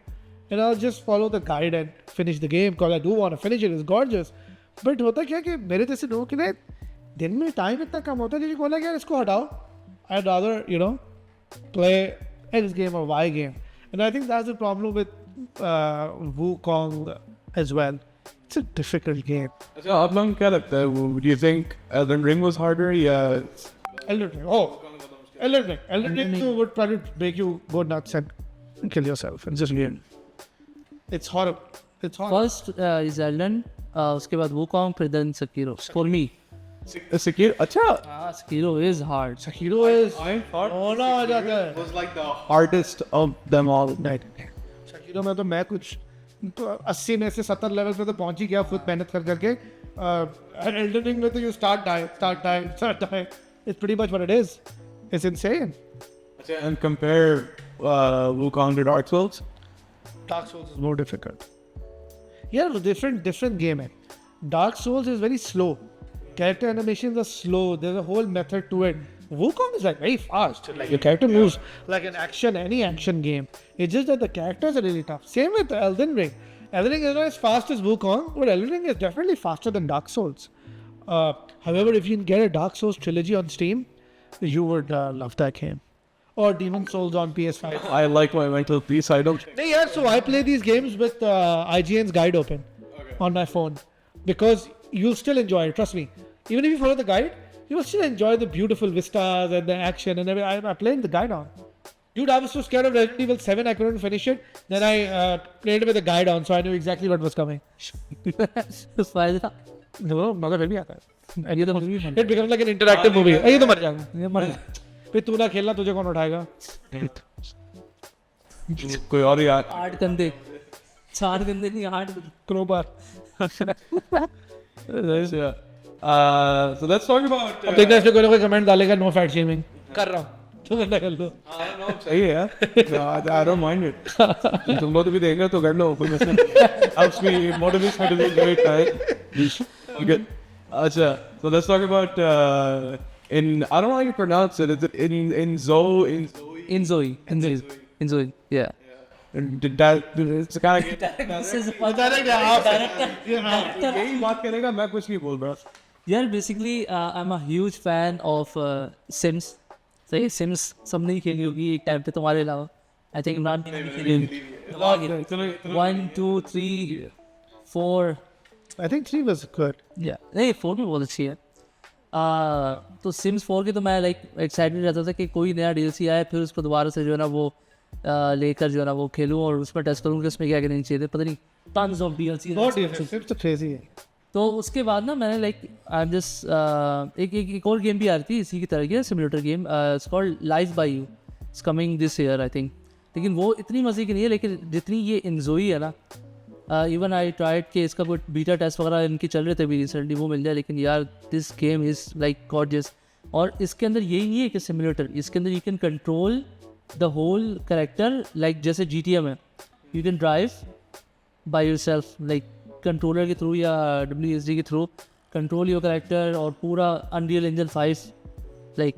and I'll just follow the guide and finish the game because I do want to finish it. It's gorgeous. But होता क्या कि मेरे जैसे लोगों के लिए दिन में टाइम इतना कम होता है कि बोला यार इसको हटाओ. I'd rather, play X game or Y game. And I think that's the problem with Wukong as well. It's a difficult game. अच्छा, आप लोगों को क्या लगता है? Do you think Elden Ring was harder? Yeah. Elden Ring. Oh, Elden Ring. Elden Ring would probably make you go nuts and kill yourself. It's just weird. It's horrible. It's horrible. First is Elden. उसके बाद Wukong, फिर then Sekiro. For me. Sekiro. अच्छा. Sekiro is hard. Sekiro is होना आ जाता है. Was like the hardest of them all. Right. Sekiro में तो मैं कुछ 80 में से 70 लेवल पे तो पहुंच ही गया खुद मेहनत कर करके. Elden Ring में तो you start die. It's pretty much what it is. It's insane. And compare Wukong to Dark Souls. Dark Souls is more difficult. Yeah, different game. Dark Souls is very slow. Character animations are slow. There's a whole method to it. Wukong is like very fast. Like your character moves like any action game. It's just that the characters are really tough. Same with Elden Ring. Elden Ring is not as fast as Wukong, but Elden Ring is definitely faster than Dark Souls. However, if you can get a Dark Souls trilogy on Steam, you would love that game. Or Demon Souls on PS5. I like my mental peace. I don't. Yeah, so I play these games with IGN's guide open on my phone because you'll still enjoy it. Trust me. Even if you follow the guide, you will still enjoy the beautiful vistas and the action and everything. I'm playing the guide on. Dude, I was so scared of Resident Evil 7, I couldn't finish it. Then I played with the guide on, so I knew exactly what was coming. फायदा No, मगर फिर भी आता है. ये तो मुझे भी fun It becomes like an interactive movie. ये तो मर जाएगा. ये मर जाएगा. फिर तू ना खेलना, तुझे कौन उठाएगा? कोई और यार 8 कंधे 4 कंधे नहीं 8 Crowbar. so let's talk about अब देखना इसमें कोई ना कोई कमेंट डालेगा नो फैट शेमिंग. कर रहा हूँ. तो करना कर लो. सही है यार. I don't mind it. तुम लोग भी देखेंगे तो कर लो कोई मसला नहीं. Helps me motivates me to do great, right? Okay. अच्छा, so let's talk about in I don't know how you pronounce it. Is it in Zoe? in Zoe yeah Did that it's kind of this is यही बात करेगा मैं कुछ नहीं बोल रहा. यार basically I am a huge fan of Sims. सही सिम्स सब नहीं खेली होगी एक टाइम पे तुम्हारे अलावा. आई थिंक इमरान भी नहीं खेली होगी. 1 2 3 4 I think 3 was good. नहीं 4 भी बहुत अच्छी है. तो सिम्स 4 के तो मैं लाइक एक्साइटेड रहता था कि कोई नया DLC आए फिर उसको दोबारा से जो है ना वो लेकर जो है ना वो खेलूँ और उसमें टेस्ट करूँ कि उसमें क्या क्या नहीं चाहिए थे. पता नहीं tons of DLC बहुत different. तो crazy है. तो उसके बाद ना मैंने लाइक आई एम जस्ट एक और गेम भी आ रही थी इसी की तरह की simulator game. It's called Life by You. It's coming this year I think. लेकिन वो इतनी मज़े की नहीं है लेकिन जितनी ये इंजॉय है ना. इवन आई ट्राइड कि इसका कोई बीटा टेस्ट वगैरह इनकी चल रहे थे अभी रिसेंटली वो मिल जाए. लेकिन यार this game is like gorgeous. और इसके अंदर यही नहीं है कि सिमुलेटर. इसके अंदर you can control the whole character like जैसे GTA में you can drive by yourself like controller के थ्रू या WSD के थ्रू कंट्रोल योर कैरेक्टर और पूरा अनरियल इंजन 5 लाइक.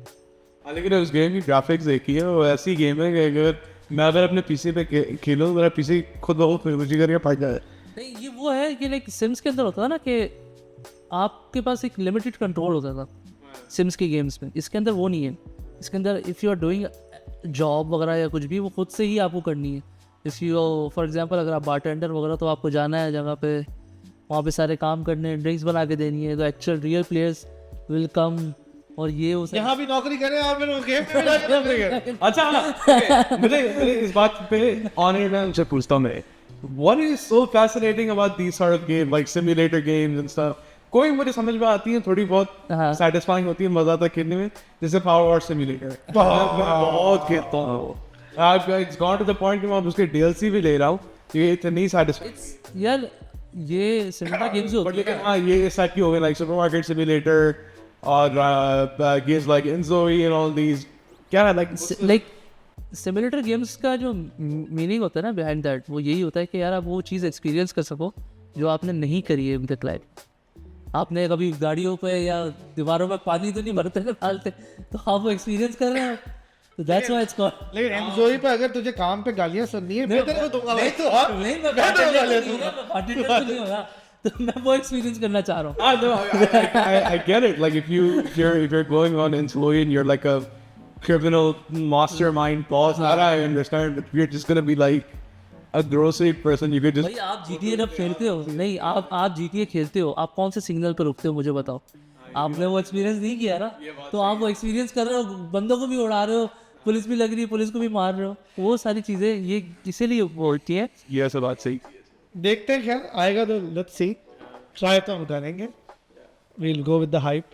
लेकिन उस गेम की ग्राफिक्स देखी है वो ऐसी गेम है कि अगर मैं अपने PC पे खेलूँ मेरा PC खुद बहुत खुशी करके फाट जाए. नहीं ये वो है कि लाइक सिम्स के अंदर होता था ना कि आपके पास एक लिमिटेड कंट्रोल होता था सिम्स के गेम्स में. इसके अंदर वो नहीं है. इसके अंदर if you are doing job वगैरह या कुछ भी वो खुद से ही आपको करनी है. इफ़ यू फॉर एग्जांपल अगर आप बारटेंडर वगैरह तो आपको जाना है जगह पे वहाँ पे सारे काम करने ड्रिंक्स बना के देनी है. तो actual real players will come और ये उसे यहाँ भी नौकरी करें और फिर उस गेम में भी नौकरी करें. अच्छा मुझे इस बात पे ऑनर मैं उनसे पूछता हूँ मैं what is so fascinating about these sort of games like simulator games and stuff. कोई मुझे समझ में आती है थोड़ी बहुत satisfying होती है मजा आता है खेलने में जैसे Power Wars Simulator. बहुत खेलता हूँ. It's gone to the point कि मैं उसके DLC भी ले रहा हूँ. ये इतनी satisfying यार ये सिमुलेटर गेम्स होते लेकिन हाँ ये इस टाइप की हो गई like Supermarket Simulator और games like Inzoi and all these क्या है लाइक सिमुलेटर गेम्स का जो मीनिंग होता है ना बिहाइंड दैट वो यही होता है कि यार आप वो चीज़ एक्सपीरियंस कर सको जो आपने नहीं करी है अभी तक लाइफ. आपने कभी गाड़ियों पे या दीवारों में पानी तो नहीं भरते ना डालते तो आप वो एक्सपीरियंस कर रहे हो. तो दैट्स व्हाई इट्स कॉल्ड. लेकिन एंजॉय पे अगर तुझे काम पे गालियां सुननी है मैं तेरे को दूंगा भाई. नहीं मैं bartender नहीं होगा तो मैं वो एक्सपीरियंस करना चाह रहा हूँ. No, I get it. Like if you're going on Inzoi and you're like a criminal mastermind boss, that I understand. But if you're just gonna be like a grocery person, you could just. भाई आप GTA जब खेलते हो नहीं आप GTA खेलते हो आप कौन से सिग्नल पर रुकते हो मुझे बताओ. आपने वो एक्सपीरियंस नहीं किया ना तो आप वो एक्सपीरियंस कर रहे हो. बंदों को भी उड़ा रहे हो पुलिस भी लग रही है पुलिस को भी मार रहे हो. वो सारी चीज़ें ये इसीलिए बोलती है. ये सब बात सही. देखते हैं खैर आएगा तो लेट्स सी. ट्राई तो हम करेंगे. We'll go with the hype.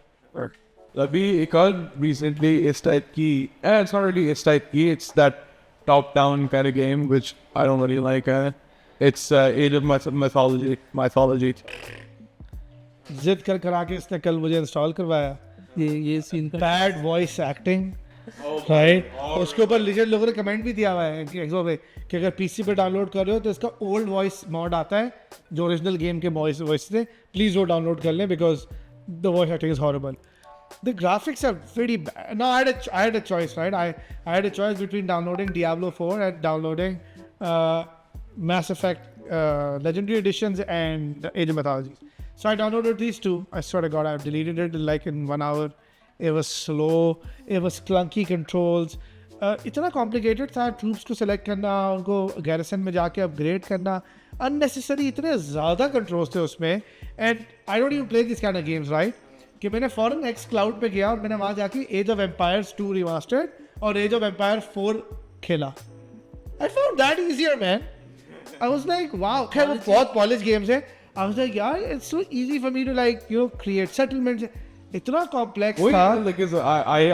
अभी एक और recently इस टाइप की it's not really इस टाइप की it's that top down kind of game which I don't really like. It's Age of Mythology. जिद कर करा के इसने कल मुझे इंस्टॉल करवाया. ये सीन का बैड वॉइस एक्टिंग राइट. उसके ऊपर लिजेंड लोगों ने कमेंट भी दिया हुआ है कि एक्सो पे कि अगर पीसी पे डाउनलोड कर रहे हो तो इसका ओल्ड वॉइस मॉड आता है जो ओरिजिनल गेम के वॉइस थे. प्लीज़ वो डाउनलोड कर लें because the voice acting is horrible. The graphics are pretty bad. No, I had a choice, right? I had a choice between downloading Diablo 4 and downloading Mass Effect Legendary Editions and Age of Mythology. So I downloaded these two. I swear to God, I've deleted it like in 1 hour. It was slow. It was clunky controls. इतना complicated था troops को select करना उनको garrison में जाके upgrade करना unnecessary. इतने ज़्यादा controls थे उसमें and I don't even play these kind of games, right? कि मैंने फॉरन एक्स क्लाउड पे गया और मैंने वहाँ जाके एज ऑफ एम्पायर्स 2 रिमास्टर्ड और एज ऑफ एम्पायर 4 खेला. I found that easier, man. I was like, wow. खैर वो बहुत पॉलिश गेम्स है. I was like, यार, it's so easy for me to like, you know, create settlements. इतना complex था. Like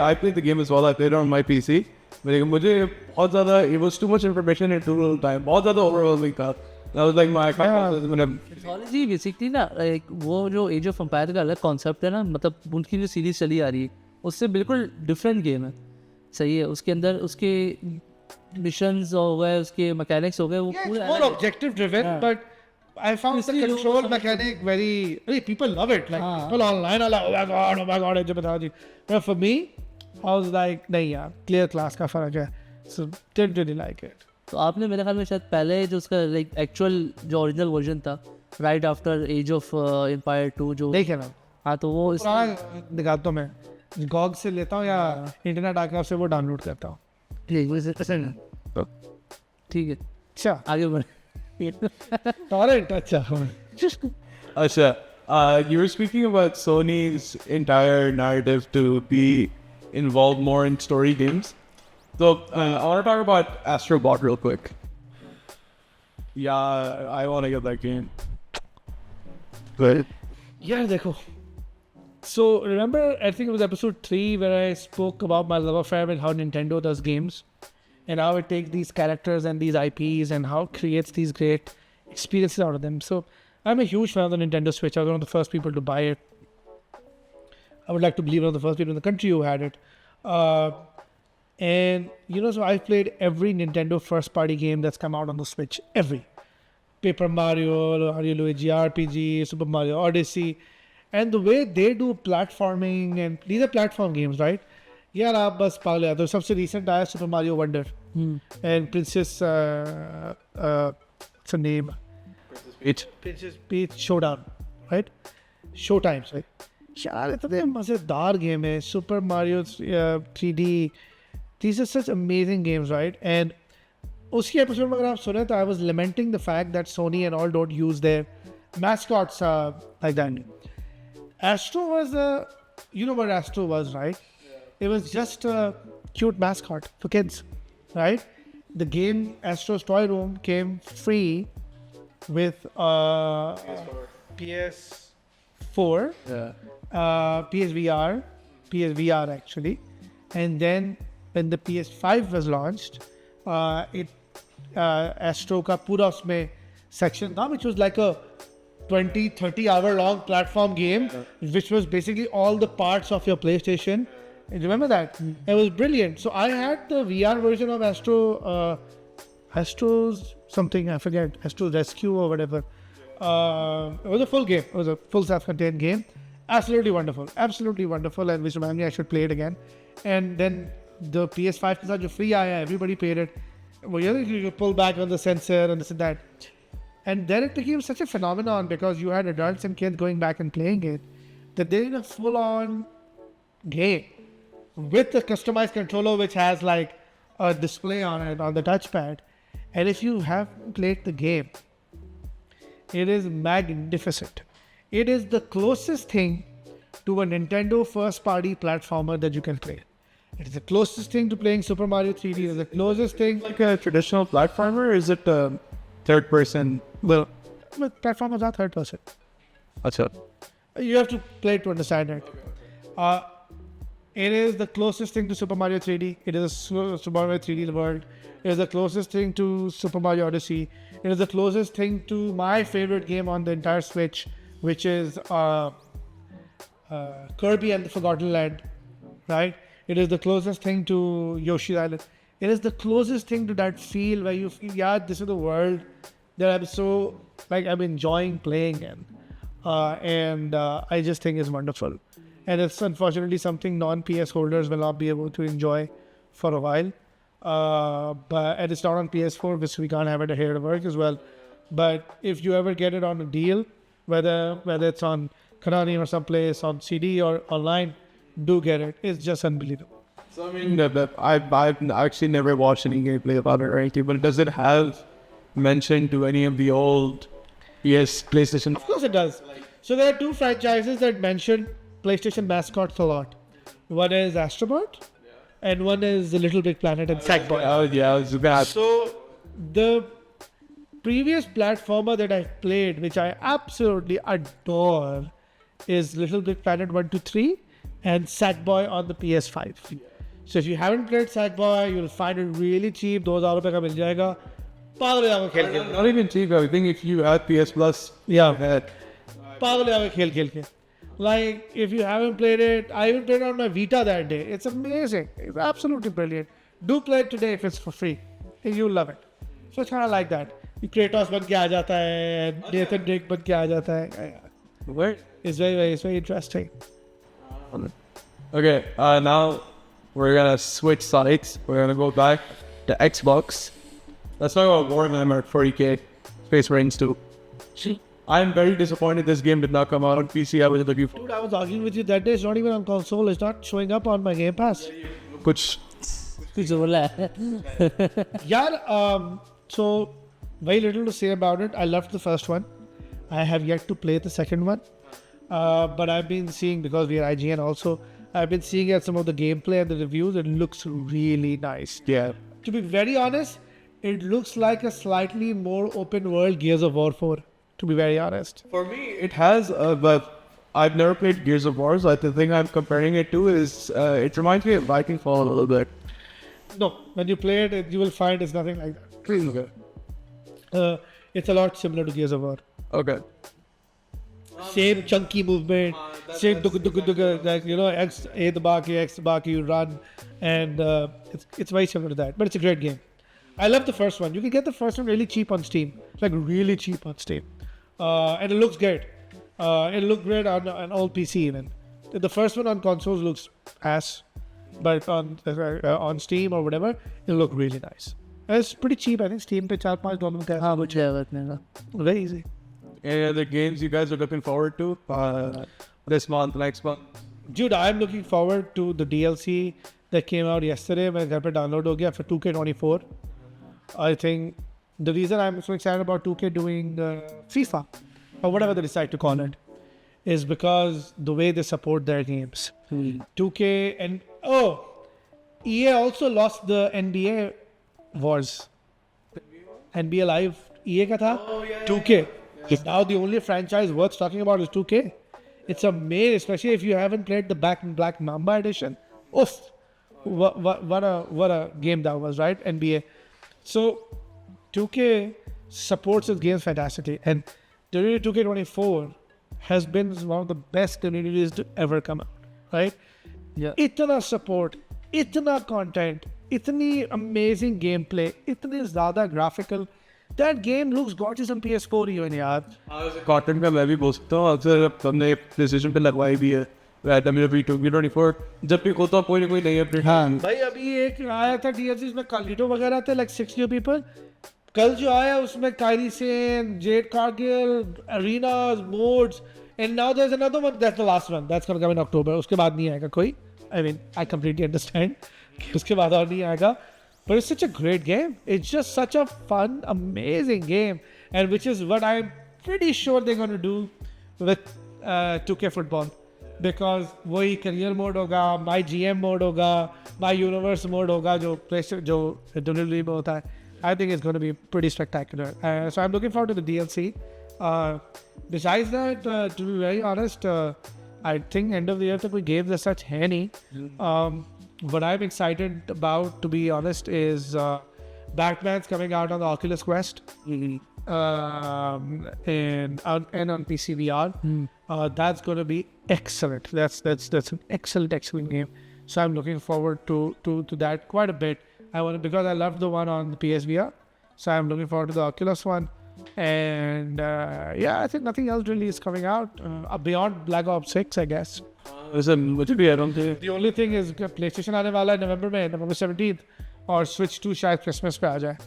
I played the game as well. I played it on my PC. But मुझे बहुत ज़्यादा it was too much information in too little time. बहुत ज़्यादा overwhelming था. That was like my mythology basically ना एक वो जो एज ऑफ एम्पायर का अलग कॉन्सेप्ट है ना, मतलब उनकी जो सीरीज चली आ रही है उससे बिल्कुल डिफरेंट गेम है. सही है. उसके अंदर उसके मिशंस हो गए, उसके मैकेनिक्स हो गए, वो Yeah, पूरे it's more objective driven, but I found the control mechanic very people love it. Like people online are like, oh my god, ऐसे बता दी. But for me, I was like, नहीं यार, clear class का फर्क है. So didn't really like it. तो आपने मेरे ख्याल में शायद पहले जो उसका लाइक एक्चुअल जो ओरिजिनल वर्जन था right after Age of Empire 2 जो देखे ना. हाँ तो वो पुराना निकालता हूँ मैं. GOG से लेता हूँ या इंटरनेट आर्काइव से वो डाउनलोड करता हूँ. ठीक है. अच्छा. आगे बढ़े. टॉरेंट. अच्छा. Asha, you were speaking about Sony's entire narrative to be involved more in story games. So I want to talk about Astro Bot real quick. Yeah, I want to get that game. Good. Yeah, देखो. So remember, I think it was episode 3 where I spoke about my love affair with how Nintendo does games and how it takes these characters and these IPs and how it creates these great experiences out of them. So I'm a huge fan of the Nintendo Switch. I was one of the first people to buy it. I would like to believe one of the first people in the country who had it. And you know, so I've played every Nintendo first party game that's come out on the Switch. Every. Paper Mario, Mario Luigi RPG, Super Mario Odyssey. And the way they do platforming, and these are platform games, right? Yeah, आप बस पागल है. तो सबसे recent आया Super Mario Wonder and Princess what's her name? Princess Peach Showdown, right? Showtime, right? यार इतने मज़ेदार गेम है. Super Mario 3D. These are such amazing games, right? And उसी एपिसोड में अगर आप सुने तो I was lamenting the fact that Sony and all don't use their mascots like that. Astro was you know what Astro was, right? It was just a cute mascot for kids, right? The game Astro's Toy Room came free with PS4, PSVR actually, and then when the PS5 was launched, Astro का पूरा उसमें section था, which was like a 20-30 hour long platform game, which was basically all the parts of your PlayStation. Remember that? It was brilliant. So I had the VR version of Astro's something, I forget, Astro's Rescue or whatever. It was a full game. It was a full self-contained game. Absolutely wonderful. Absolutely wonderful. And which reminds me I should play it again. And then the PS5 के साथ जो free आया, everybody played it. Well, you pull back on the sensor and this and that. And then it became such a phenomenon because you had adults and kids going back and playing it, that they did a full-on game with a customized controller which has like a display on it on the touchpad. And if you haven't played the game, it is magnificent. It is the closest thing to a Nintendo first-party platformer that you can play. It is the closest thing to playing Super Mario 3D. It is the closest thing. Like a traditional platformer, or is it third person? Well, platformers are third person. Achha. You have to play it to understand it. It is the closest thing to Super Mario 3D. It is a Super Mario 3D world. It is the closest thing to Super Mario Odyssey. It is the closest thing to my favorite game on the entire Switch, which is Kirby and the Forgotten Land, right? It is the closest thing to Yoshi's Island. It is the closest thing to that feel where you feel, yeah, this is the world that I'm so, like, I'm enjoying playing in. And I just think it's wonderful. And it's unfortunately something non-PS holders will not be able to enjoy for a while. And it's not on PS4, because we can't have it here at work as well. But if you ever get it on a deal, whether it's on Konami or someplace, on CD or online, do get it. It's just unbelievable. So I mean, I've actually never watched any gameplay about it or anything, but does it have mention to any of the old PlayStation? Of course it does. So there are two franchises that mention PlayStation mascots a lot. One is Astrobot, and one is the Little Big Planet and Sackboy. Oh yeah, I was gonna. So the previous platformer that I played, which I absolutely adore, is Little Big Planet 1, 2, 3 and Sackboy on the PS5. So if you haven't played Sackboy, you'll find it really cheap. $2,000 का मिल जाएगा. पागल हो जाओगे खेल खेल. Not even cheap. I think if you had PS Plus, Yeah. had पागल हो जाओगे खेल खेल के. Like if you haven't played it, I even played it on my Vita that day. It's amazing. It's absolutely brilliant. Do play it today if it's for free. You'll love it. So it's kind of like that. Kratos बन के आ जाता है, Nathan Drake बन के आ जाता है. where? It's very interesting. Okay, now we're gonna switch sides. We're gonna go back to Xbox. Let's talk about Warhammer 40k Space Marines 2. I'm very disappointed this game did not come out on PC. I was looking for Dude, I was arguing with you that day. It's not even on console. It's not showing up on my Game Pass. कुछ कुछ बोला है. Yeah, so very little to say about it. I loved the first one. I have yet to play the second one. But I've been seeing, because we are IGN also, I've been seeing at some of the gameplay and the reviews. It looks really nice. yeah. To be very honest, it looks like a slightly more open world Gears of War 4. To be very honest. For me, it has, but I've never played Gears of War. So the thing I'm comparing it to is it reminds me of Viking Fall a little bit. No, when you play it, you will find it's nothing like that. Okay. It's a lot similar to Gears of War. Okay. Same chunky movement, same like X A the baki, X the baki, you run, and it's very similar to that. But it's a great game. I love the first one. You can get the first one really cheap on Steam, like really cheap on Steam, and it looks great. It looked great on an old PC even. The first one on consoles looks ass, but on Steam or whatever, it looked really nice. And it's pretty cheap. I think Steam पे $4-5 का. हाँ कुछ है उतने का. Very easy. Any other games you guys are looking forward to this month, next month? Dude, I'm looking forward to the DLC that came out yesterday. मेरे घर पे download हो गया for 2K24. I think the reason I'm so excited about 2K doing FIFA or whatever they decide to call it is because the way they support their games. 2K and EA also lost the NBA wars. NBA Live EA का था. 2K. Now the only franchise worth talking about is 2K. It's amazing, especially if you haven't played the Black Mamba edition. Oof! What a game that was, right? NBA. So 2K supports its games fantastically, and WWE 2K24 has been one of the best communities to ever come out, right? Yeah. इतना support, इतना content, इतनी amazing gameplay, इतने ज़्यादा graphical. That game looks gorgeous on PS4 even यार. Content का मैं भी बोल सकता हूँ. अक्सर हमने PlayStation पे लगवाई भी है. WWE 2K24 जब भी होता कोई ना कोई नई अपडेट. हाँ. भाई अभी एक आया था DLC उसमें कालिटो वगैरह थे like 6 new people. कल जो आया उसमें Kairi Sane, Jade Cargill, arenas, modes, and now there's another one. That's the last one. That's gonna come in October. उसके बाद नहीं आएगा कोई. I mean, I completely understand. उसके बाद और नहीं आएगा. But it's such a great game. It's just such a fun, amazing game, and which is what I'm pretty sure they're going to do with 2K football, because वही career mode होगा, my GM mode होगा, my universe mode होगा जो PlayStation जो WWE में होता है. I think it's going to be pretty spectacular. So I'm looking forward to the DLC. Besides that, to be very honest, I think end of the year तक कोई games as such है नहीं. What I'm excited about, to be honest, is Batman's coming out on the Oculus Quest and on PC VR. That's going to be excellent. That's an excellent game. So I'm looking forward to that quite a bit. Because I loved the one on the PSVR. So I'm looking forward to the Oculus one. And I think nothing else really is coming out beyond Black Ops 6, I guess. The only thing is PlayStation आने वाला है November 17th और Switch 2 शायद Christmas पे आ जाए.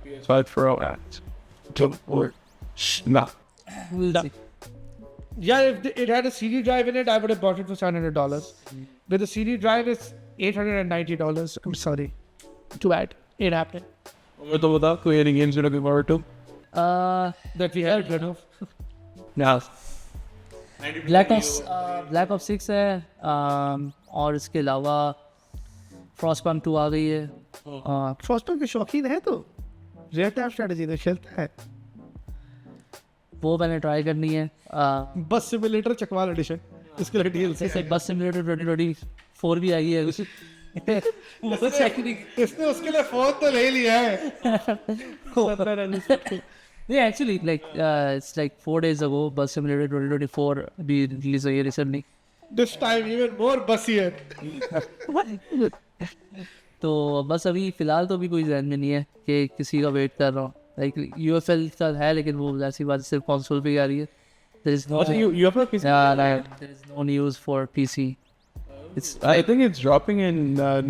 PS5 Pro at no. We'll see. Yeah, if it had a CD drive in it, I would have bought it for $700. With the CD drive, it's $890. I'm sorry. Too bad. Ain't happening. और तो बता कोई any games you're looking forward to? That we have heard of. No. Black of 6 है, और इसके अलावा फ्रॉस्टपंक 2 आ गई है। फ्रॉस्टपंक के शौकीन है तो रियल टाइम स्ट्रेटजी तो खेलता है। वो मैंने ट्राई करनी है। बस सिमुलेटर चकवाल एडिशन, इसके लिए डीएलसी जैसे बस सिमुलेटर 2024 भी आई है वो check नहीं- इसने उसके लिए फोन तो ले लिया है। नहीं actually like it's like 4 days ago bus simulator 2024 भी रिलीज हुई है recently. This time even more busier. तो बस अभी फिलहाल तो अभी कोई ध्यान में नहीं है कि किसी का वेट कर रहा हूँ। लाइक यूएफएल का है लेकिन वो ऐसी बात सिर्फ कंसोल पे ही आ रही है। There is no there is no news for PC. I think it's dropping in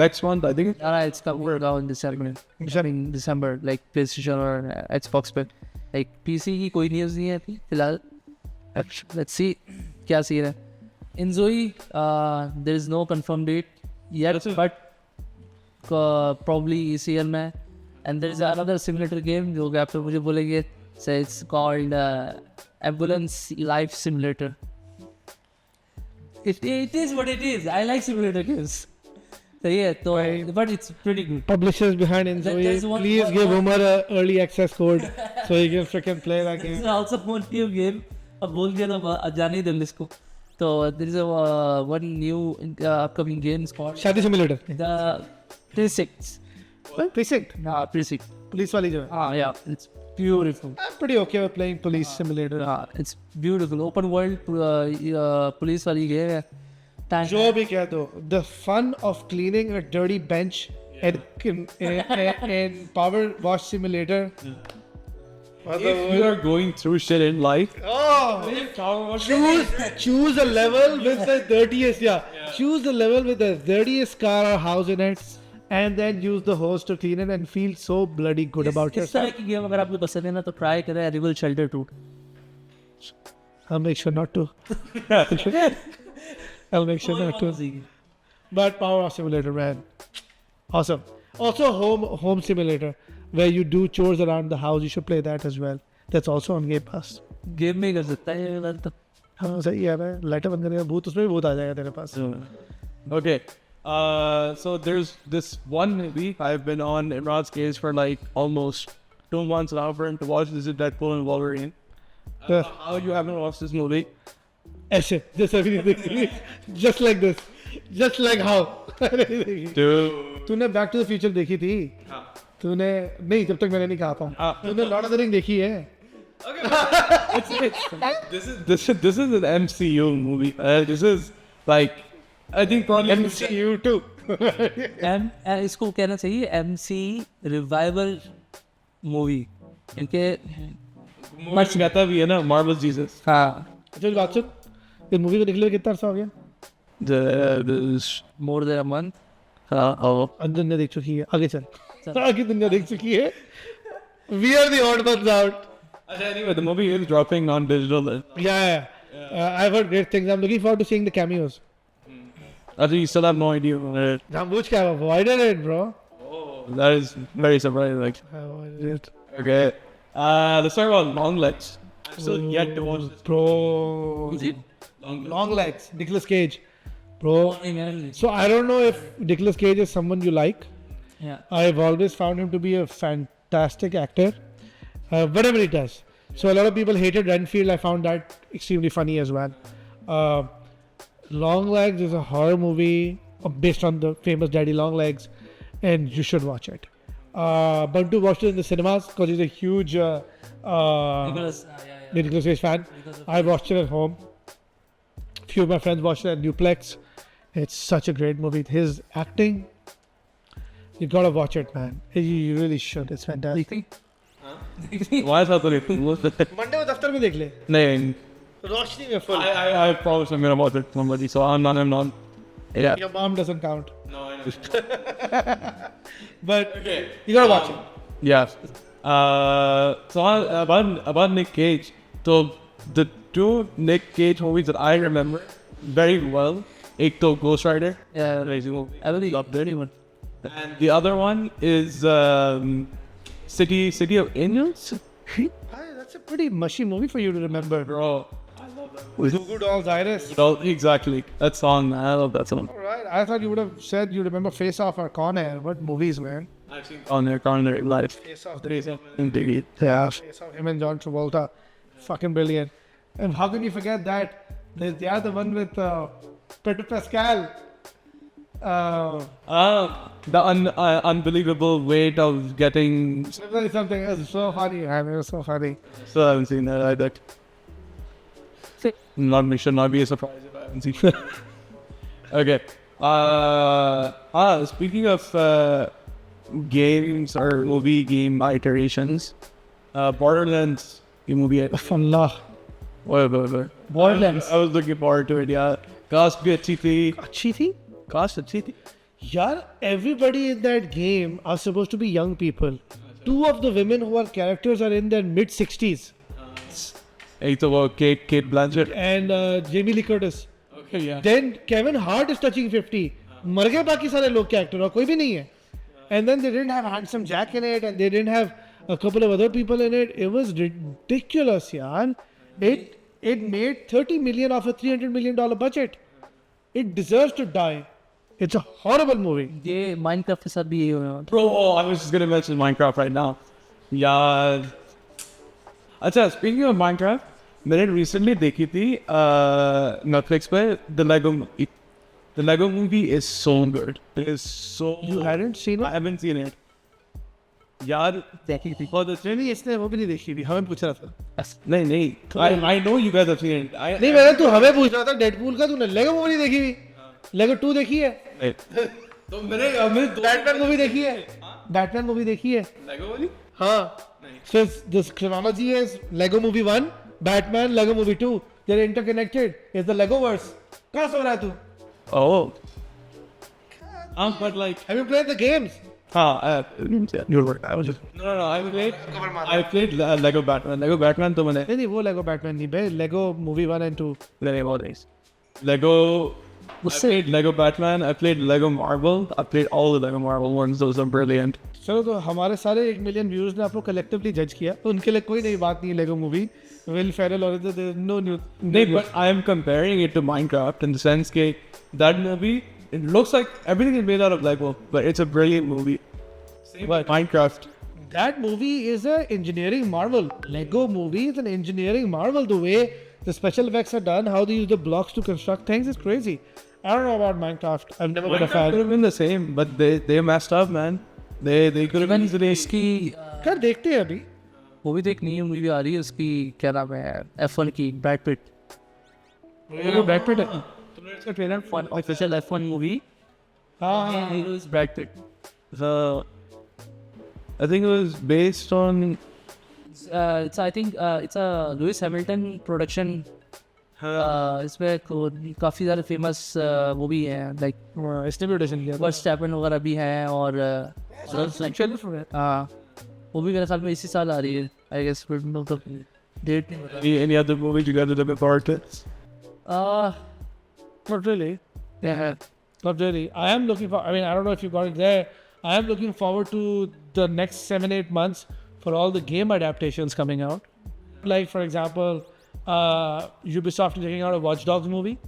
next month. I think It's coming out in December, like PlayStation और Xbox पे। Like PC की कोई न्यूज़ नहीं है अभी फिलहाल। Let's see क्या scene है। In Zoe, there is no confirmed date yet, but probably इस year में। And there is another simulator game जो कि आप तो मुझे बोलेंगे, so it's called Ambulance Life Simulator. It is what it is. I like simulator games. So yeah, but it's pretty good. Publishers behind Enzoe, There's one- please give Umar a early access code so he can freaking play that This game. is also one new game. अब बोल दिया तो जाने ही दो इसको। तो there is a one new upcoming game is called शादी simulator. the Precinct. Precinct, Precinct. Police वाली जो है। Yeah, it's beautiful. I'm pretty okay with playing police simulator. It's beautiful. Open world police वाली game है। Tank- जो भी कह दो, the fun of cleaning a dirty bench in power wash simulator. if you are going through shit in life, Choose a level with the dirtiest. Choose the level with the dirtiest car or house in it, and then use the hose to clean it and feel so bloody good about इस तरह yourself. की game अगर आपको पसंद है ना तो try करें Rival Shelter 2। I'll make sure not to. I'll make sure not to. But power wash simulator, man, awesome. Also home simulator where you do chores around the house. You should play that as well. That's also on Game Pass. Game में ही कर सकता है ये वाला तो। हाँ सही है भाई, लाइटर बंद करेगा भूत, उसमें भी भूत आ जाएगा तेरे पास। okay. So there's this one movie I've been on Imran's case for like almost 2 months now for him to watch. This is Deadpool and Wolverine. How you haven't watched this movie? ऐसे जैसे अभी नहीं देखी, just like this, just like how. Dude. तूने back to the future देखी थी? तूने नहीं, जब तक मैंने नहीं कहा पाऊँ। तूने लॉर्ड ऑफ द रिंग देखी है? This is an MCU movie. This is like I think probably MCU too. इसको कहना चाहिए MC रिवाइवल मूवी, क्योंकि much कहता भी है ना Marvel Jesus. हाँ अच्छा बात सुन, इस मूवी को निकले हुए कितना अर्सा हो गया? More than a month. दुनिया देख चुकी है, आगे चल। आगे दुनिया देख चुकी है। We are the odd ones out. Anyway, the movie is dropping on digital. Yeah. I've heard great things. I'm looking forward to seeing the cameos. I think you still have no idea on it. Jambuj have avoided it, bro. That is very surprising. Like, Avoided it. okay, let's talk about Long Legs. I'm still yet to watch this. Bro. Long Legs. Nicolas Cage. Bro. So I don't know if Nicolas Cage is someone you like. Yeah. I've always found him to be a fantastic actor. Whatever he does. So a lot of people hated Renfield. I found that extremely funny as well. Long Legs is a horror movie based on the famous Daddy Long Legs, and you should watch it. Bantu watched it in the cinemas because he's a huge Nicolas Cage fan. I watched it at home. Few of my friends watched it at Duplex. It's such a great movie. His acting, you gotta watch it, man. You really should. It's fantastic. Why is that the Monday को दफ्तर में देख ले. name? रोशनी में full. I promise I'm gonna watch it somebody, so I'm not. Yeah. Your mom doesn't count. No, I know. But you gotta watch it. Yeah. So about Nick Cage. So the two Nick Cage movies that I remember very well, एक तो Ghost Rider, Yeah, amazing movie, I really loved anyone. and the other one is City of Angels. That's a pretty mushy movie for you to remember. Bro, Goo Goo Dolls Iris. Well, exactly. That song, man. I love that song. Alright, I thought you would have said you remember Face Off or Con Air. What movies, man? I've seen on their live. Face Off. Indeed. Yeah. Face Off, him and John Travolta. Fucking brilliant. And how can you forget that? They are the one with Pedro Pascal. The unbelievable weight of getting. Something else. So funny, man. It was so funny. So I haven't seen that either. Should not be a surprise if I haven't seen it. Okay. Speaking of games or movie game iterations, Borderlands movie. Allah. Whatever. Borderlands. I was looking forward to it. Yeah. Cost भी अच्छी थी. अच्छी थी? Cost अच्छी थी. Yaar, everybody in that game are supposed to be young people. Two of the women who are characters are in their mid 60s. एक तो वो Kate Blanchett. And Jamie Lee Curtis. Okay, yeah. Then Kevin Hart is touching 50. मर गए बाकी सारे लोग के actor और कोई भी नहीं है. And then they didn't have Handsome Jack in it, and they didn't have a couple of other people in it. It was ridiculous, yaar. It made 30 million off a $300 million budget. It deserves to die. It's a horrible movie. ये Minecraft के साथ भी ये हुआ. Bro, I was just gonna mention Minecraft right now. Yeah. अच्छा, speaking of Minecraft, मैंने recently देखी थी Netflix पे the Lego movie. The Lego movie is so good. It is so. You hadn't seen I it? haven't seen it. यार देखी थी. बहुत अच्छे. नहीं इसने वो भी नहीं देखी थी. हमें पूछ रहा था. नहीं. I know you guys have seen it. नहीं मैंने तू हमें पूछ रहा था डेडपूल का. तूने लेगो मूवी नहीं देखी हुई. लेगो 2 देखी है. तो मैंने बैटमैन मूवी देखी है. बैटमैन मूवी देखी है. Lego वाली? हाँ. So this chronology is Lego Movie 1, Batman, Lego Movie 2. They're interconnected. It's the Legoverse. कहाँ सो रहा है तू? Oh. But like. Have you played the games? You're right. I was just. No. I played Lego Batman. Lego Batman तो मैंने. नहीं वो Lego Batman नहीं बे. Lego Movie 1 and 2. Lego. I played Lego Batman. I played Lego Marvel. I played all the Lego Marvel ones. Those are brilliant. चलो तो हमारे सारे 1 million views ने आपको कलेक्टिवली जज किया तो उनके लिए कोई नई बात नहीं है लेगो मूवी विल फेरल और नो न्यू नहीं but I am comparing it to Minecraft in the sense that that movie it looks like everything is made out of Lego but it's a brilliant movie. Same with Minecraft. That movie is an engineering marvel. Lego movie is an engineering marvel. The way the special effects are done, how they use the blocks to construct things is crazy. I don't know about Minecraft. I've never been a fan. Could have been the same but they messed up man. They could have been easily. इसकी कर देखते हैं अभी वो भी तो एक नई मूवी आ रही है उसकी क्या नाम है F1 की ब्रैड पिट. ब्रैड पिट है तुमने इसका trailer F1 official F1 movie. हाँ hero is Brad Pitt. So I think it was based on. I think it's a Lewis Hamilton production. इसमें काफ़ी सारे फेमस वो भी हैं लाइक इसने भी ऑडिशन लिया वर्स्टैपन वगैरह भी हैं और हाँ वो भी मेरे ख्याल में इसी साल आ रही है आई गेस मतलब डेट नहीं पता. Any other movies you got to look forward to? Not really. Yeah. Not really. I am looking for. I mean, I don't know if you got it there. I am looking forward to the next 7-8 months for all the game adaptations coming out. Like for example, Ubisoft is taking out a Watch Dogs movie.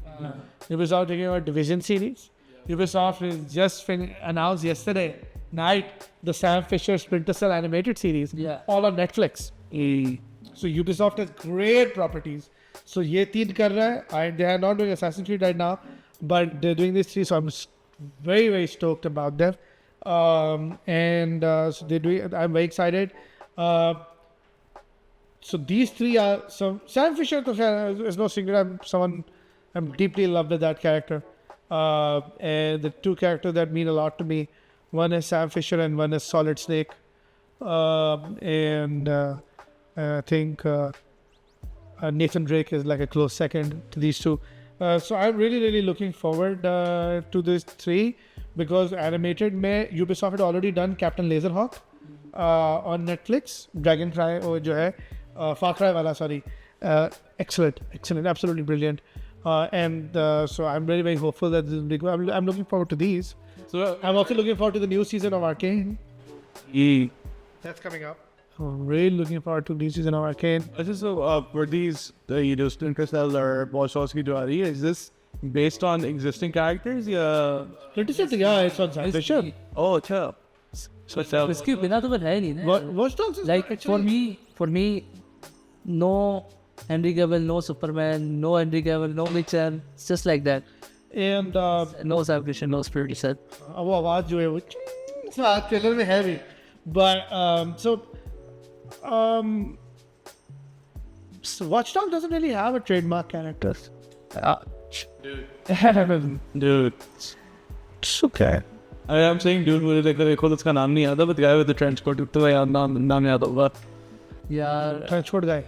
Ubisoft taking out a Division series. Ubisoft is just announced yesterday night the Sam Fisher Splinter Cell animated series. Yeah. All on Netflix. So Ubisoft has great properties. So ये 3 कर रहा है. They are not doing Assassin's Creed right now, but they're doing these 3. So I'm very very stoked about them. So they're doing. I'm very excited. So these 3 are some. Sam Fisher is no secret. I'm deeply in love with that character. And the 2 characters that mean a lot to me. One is Sam Fisher and one is Solid Snake. I think Nathan Drake is like a close second to these 2. So I'm really looking forward to these 3 because animated में Ubisoft had already done Captain Laserhawk on Netflix. Dragon Cry और जो है Far Cry वाला sorry. Excellent, absolutely brilliant. So I'm very hopeful that this will be good. I'm looking forward to these. So I'm also looking forward to the new season of Arcane. That's coming up. I'm really looking forward to this season of Arcane. So, were these Interstellar or Wachowski Duari? Is this based on existing characters? Yeah. Pretty sure, yeah, it's on Sam Fisher. Oh, अच्छा. So it's इसके बिना तो कुछ है नहीं ना. Watch Dogs is Like actually, for me, no Henry Cavill, no Superman, no Henry Cavill, no Witcher. It's just like that. and No Sam Fisher, no Spirit said. वो आवाज जो है वो ट्रेलर में है भी. But so Watch Dogs doesn't really have a trademark character. Dude. It's okay. I'm saying dude मुझे देखो उसका नाम नहीं आता, but the guy with the trench coat तो याद नाम याद होगा. Yeah. Transport guy.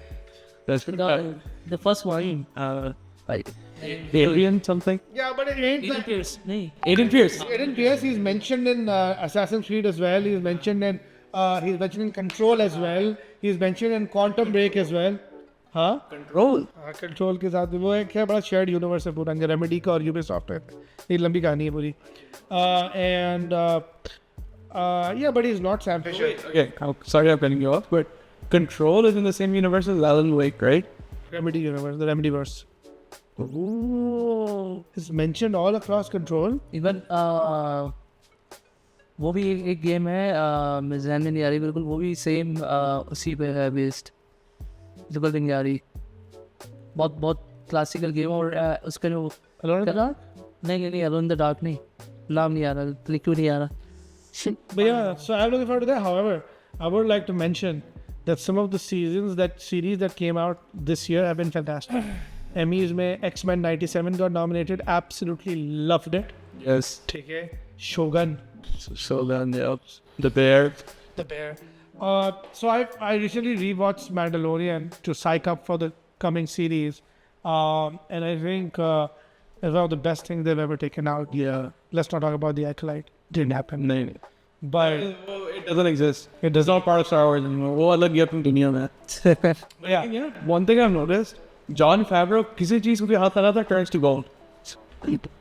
That's The first one. Like Adrian something. Yeah, but it ain't. Aiden Pierce. नहीं. Aiden Pierce. Aiden Pierce, he's mentioned in Assassin's Creed as well. He's mentioned in Control as well. He's mentioned in Quantum Break as well. हाँ? Control. Control के साथ वो एक है बड़ा shared universe है पूरा रेमेडी का और यूबीसॉफ्ट है. ये लंबी कहानी है पूरी. And yeah, but he's not Sam Fisher. Okay, sorry I'm cutting you off, but Control is in the same universe as Alan Wake, right? Remedy universe, the Remedyverse. Oh. It's mentioned all across Control. Even वो भी एक game है मेरे ज़हन में नहीं आ रही बिल्कुल. वो भी सेम उसी पे है बेस्ड. बिल्कुल नहीं आ रही. बहुत क्लासिकल गेम और उसका जो Alone in the Dark? नहीं Alone in the Dark नहीं. नाम नहीं आ रहा. क्यों नहीं आ रहा? But yeah, so I'm looking forward to that. However, I would like to mention that some of the series that came out this year have been fantastic. Emmys में X-Men 97 got nominated. Absolutely loved it. Yes. ठीक है. Shogun. So then, yeah. The Bear. The Bear. So I recently rewatched Mandalorian to psych up for the coming series. And I think it's one of the best things they've ever taken out. Yeah. Let's not talk about the Acolyte. Didn't happen. No. But It doesn't exist. it does It's not part of Star Wars anymore. वो अलग ही अपनी दुनिया में है. Yeah. One thing I've noticed, John Favreau किसी चीज को भी हाथ लगाता turns to gold.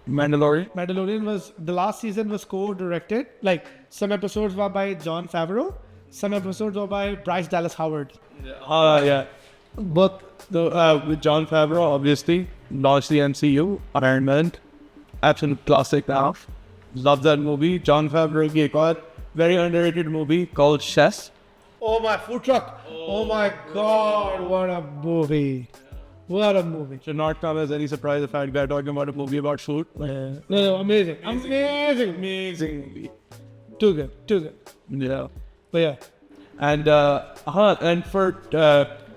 Mandalorian was the last season was co-directed. Like some episodes were by John Favreau, some episodes were by Bryce Dallas Howard. Yeah. But with John Favreau, obviously, launched the MCU, Iron Man, absolute classic now. Love that movie. John Favreau की एक और very underrated movie called Chess. Oh my food truck! Oh my God! What a movie! What a movie! Should not come as any surprise the fact that I'm talking about a movie about food. No, amazing, Amazing movie. Too good. Yeah. But yeah, And for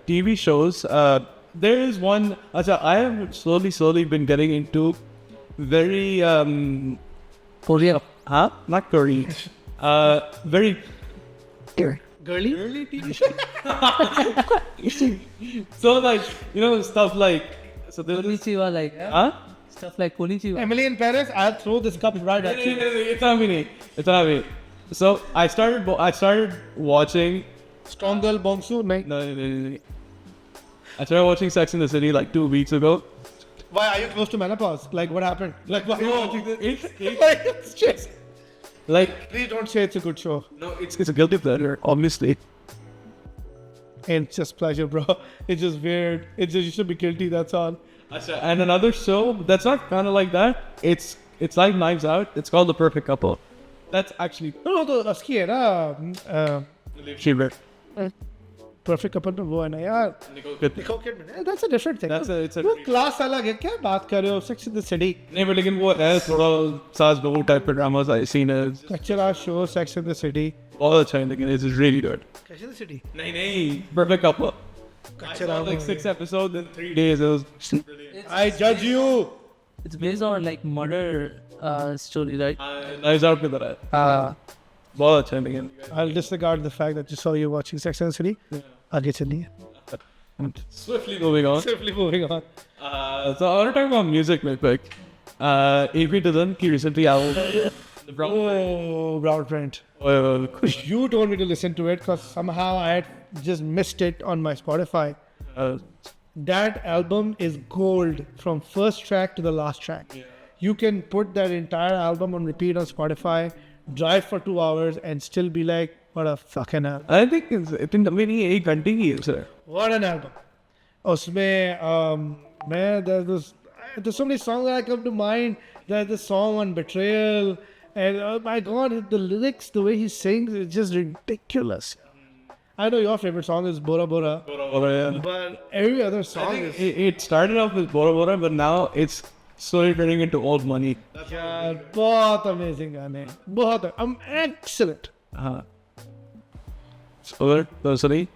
TV shows, there is one. I have slowly been getting into very Korea. not Korean. Very girly. TV show. So like stuff like there's Konnichiwa, like stuff like Konnichiwa. Emily in Paris. I'll throw this cup right at you. It's not me. So I started watching. Strong girl Bongsu. No. No. I started watching Sex in the City like 2 weeks ago. Why are you close to menopause? Like what happened? Like why are you watching this? It's just like Please don't say it's a good show. no, it's a guilty pleasure, obviously. It's just pleasure, bro. It's just weird. It's just you should be guilty. That's all. And another show that's not kind of like that. It's like Knives Out. It's called The Perfect Couple. That's actually No, तो उसकी है ना cheaper. perfect couple में वो है ना यार. Nicole Kidman. That's a different thing. It's a वो class अलग है. क्या बात कर रहे हो? Sex in the City. नहीं but लेकिन वो है थोड़ा सास बहू type of dramas I've seen it. कचरा show Sex in the City. बहुत अच्छा है लेकिन it's really good. Sex in the City. नहीं Perfect Couple. I कचरा saw like 6 episodes in 3 days. It was I judge you. It's based on like murder story, right? Knives Out की तरह है. बहुत अच्छा है लेकिन I'll disregard the fact that you saw you watching Sex and the City. आगे चलिए. Swiftly moving on. Simply moving on. So I want to talk about music real quick. AP Dillon की recently album. The Brown. Oh, Brown Print. You told me to listen to it because somehow I had just missed it on my Spotify. That album is gold from first track to the last track. Yeah. You can put that entire album on repeat on Spotify, drive for 2 hours and still be like, What a fucking album. I think it's in मेरी एक घंटे की है sir. What an album. उसमें man, there's so many songs that come to mind. There's the song on Betrayal, and oh my god, the lyrics, the way he sings, is just ridiculous. I know your favorite song is Bora Bora, but every other song is. It started off with Bora Bora, but now it's slowly turning into old money. यार बहुत amazing गाने, बहुत excellent. So sorry.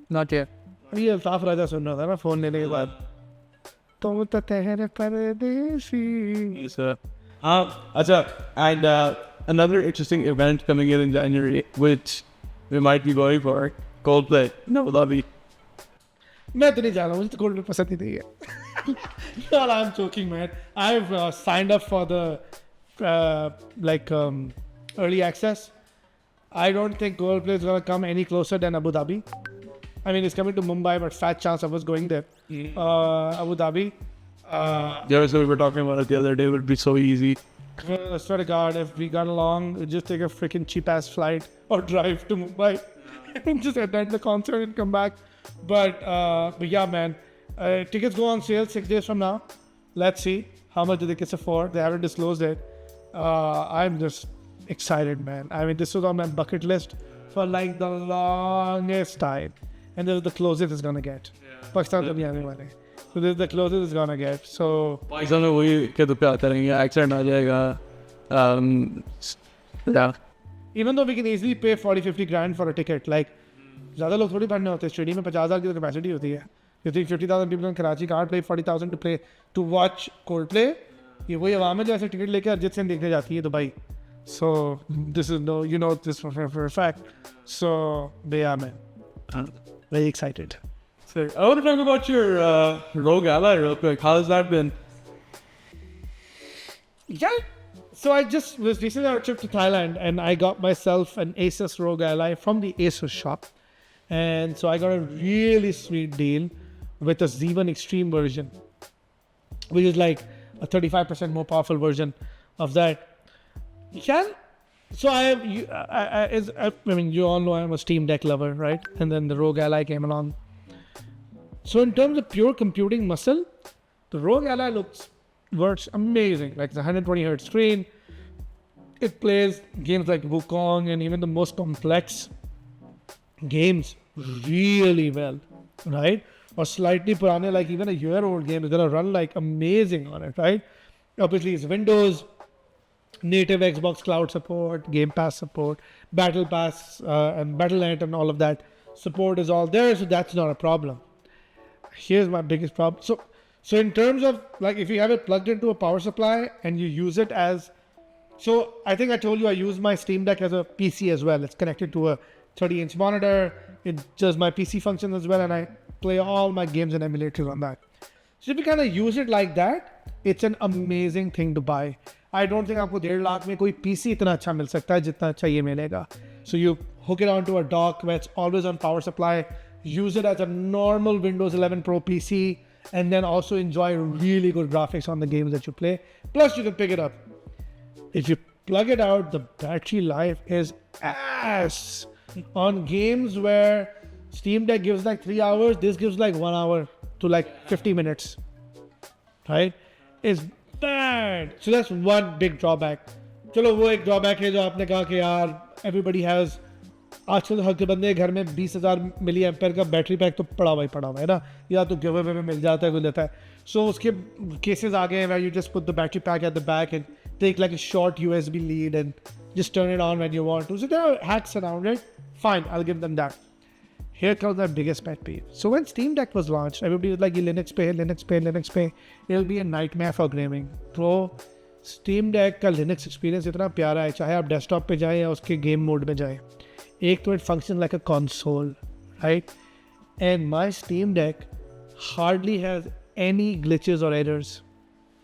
Not yet. ये अल्ताफ राजा सुन रहा था ना phone लेने के बाद. तुम तो तेरे परदेसी. Yes, Acha, and another interesting event coming in January, which we might be going for, Coldplay. No, love you. मैं तो नहीं जा रहा हूँ, मुझे तो Coldplay पसंद ही नहीं है. No, I'm joking, man. I've signed up for the early access. I don't think Coldplay is gonna come any closer than Abu Dhabi. I mean, it's coming to Mumbai, but fat chance of us going there. Abu Dhabi. Yeah, so we were talking about it the other day. It would be so easy. I swear to God, if we got along, we'd just take a freaking cheap ass flight or drive to Mumbai and just attend the concert and come back. But yeah, man, tickets go on sale 6 days from now. Let's see how much the tickets are for. They haven't disclosed it. I'm just excited, man. I mean, this was on my bucket list for like the longest time, and this is the closest it's gonna get. Pakistan to bhi aane wale. So this is the closest it's gonna get. So Pakistan में वही के तो पे आते रहेंगे, accident आ जाएगा. Yeah. even though we can easily pay 40-50 grand for a ticket, like ज़्यादा लोग थोड़ी भरने होते हैं. स्टेडियम में 50,000 की तो कैपेसिटी होती है. You think 50,000 people in Karachi can't pay 40,000 to play to watch Coldplay? ये वही आवाम है जो ऐसे टिकट लेके अरिजीत सिंह देखने जाती है Dubai. So this is no, you know this for a fact. So yeah, man, very excited. So I want to talk about your Rogue Ally real quick. How has that been? Yeah. So I just was recently on a trip to Thailand, and I got myself an Asus Rogue Ally from the Asus shop. And so I got a really sweet deal with a Z1 Extreme version, which is like a 35% more powerful version of that. Yeah. So I mean, you all know I'm a Steam Deck lover, right? And then the Rogue Ally came along. So in terms of pure computing muscle, the Rogue Ally works amazing. Like the 120 hertz screen, it plays games like Wukong and even the most complex games really well, right? Or slightly purane, like even a year-old game is gonna run like amazing on it, right? Obviously, it's Windows, native Xbox Cloud support, Game Pass support, Battle Pass and Battle.net and all of that support is all there, so that's not a problem. Here's my biggest problem. So in terms of like if you have it plugged into a power supply and you use it as, so I think I told you I use my Steam Deck as a PC as well. It's connected to a 30-inch monitor. It does my PC functions as well, and I play all my games and emulators on that. So if you kind of use it like that, it's an amazing thing to buy. I don't think आपको 1.5 लाख में कोई PC इतना अच्छा मिल सकता है जितना अच्छा ये मिलेगा. So you hook it onto a dock where it's always on power supply. Use it as a normal Windows 11 Pro PC, and then also enjoy really good graphics on the games that you play. Plus, you can pick it up. If you plug it out, the battery life is ass. On games where Steam Deck gives like 3 hours, this gives like 1 hour to like 50 minutes. Right? It's bad. So that's one big drawback. चलो वो एक drawback है जो आपने कहा कि यार everybody has, आजकल हर के बंदे घर में 20,000 मिली एम्पेयर का बैटरी पैक तो पड़ा हुआ है ना, या तो गिव अवे में मिल जाता है कोई लेता है. सो उसके केसेस आ गए हैं where you just put the battery pack at the back and take like a short USB lead and just turn it on when you want to. So there are hacks around it. Fine, I'll give them that. Here comes my biggest pet peeve. So when Steam Deck was launched, everybody was like, Linux pay. It'll be a nightmare for gaming. Bro, Steam Deck का Linux experience इतना प्यारा है, चाहे आप desktop पे जाएं या उसके game mode में जाएं. एक तो it functions like a console, right? And my Steam Deck hardly has any glitches or errors,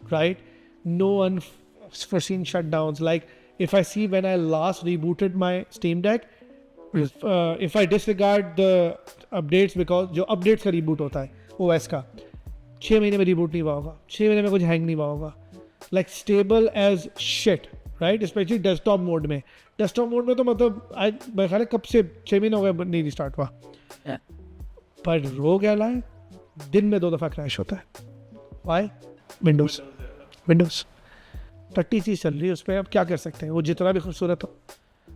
right? No unforeseen shutdowns. Like if I see when I last rebooted my Steam Deck, if I disregard the updates, because जो updates का reboot होता है OS का 6 महीने में reboot नहीं हुआ होगा, 6 महीने में कुछ hang नहीं हुआ होगा, like stable as shit, right? Especially desktop mode में. Desktop mode में तो मतलब मेरे ख्याल है कब से 6 महीने हो गए नहीं रिस्टार्ट हुआ. Yeah. पर रोग एलाय दिन में 2 दफ़ा क्रैश होता है. Why? Windows. टट्टी चीज़ चल रही है उस पर, अब क्या कर सकते हैं, वो जितना भी खूबसूरत हो.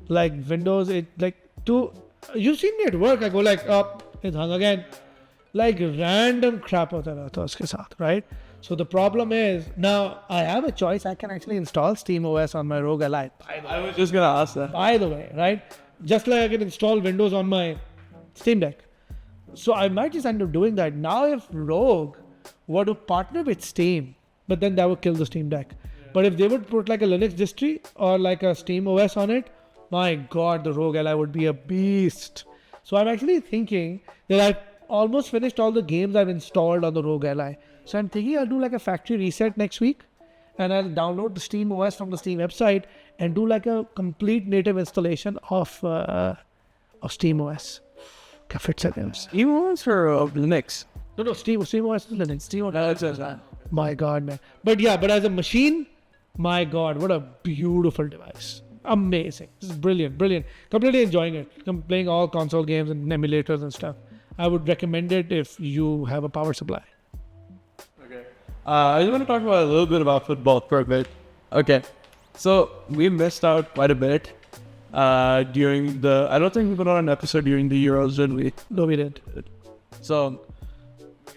Like Windows, it like to you've seen me at work. I go like up, it's hung again. Like random crap होता रहता है उसके साथ, right? So the problem is now I have a choice. I can actually install SteamOS on my Rogue Ally. I was just gonna ask that. By the way, right? Just like I can install Windows on my Steam Deck. So I might just end up doing that. Now if Rogue were to partner with Steam, but then that would kill the Steam Deck. But if they would put like a Linux distro or like a SteamOS on it, my God, the Rogue Ally would be a beast. So I'm actually thinking that I've almost finished all the games I've installed on the Rogue Ally. So I'm thinking I'll do like a factory reset next week, and I'll download the SteamOS from the Steam website and do like a complete native installation of SteamOS. क्या fit से games? Even for Linux. No, SteamOS is Linux. That's that. My God, man. But as a machine, my God, what a beautiful device. Amazing. This is brilliant. Completely enjoying it. I'm playing all console games and emulators and stuff. I would recommend it if you have a power supply. Okay. I just want to talk about a little bit about football for a bit. Okay. So we missed out quite a bit during the. I don't think we put on an episode during the Euros, did we? No, we didn't. So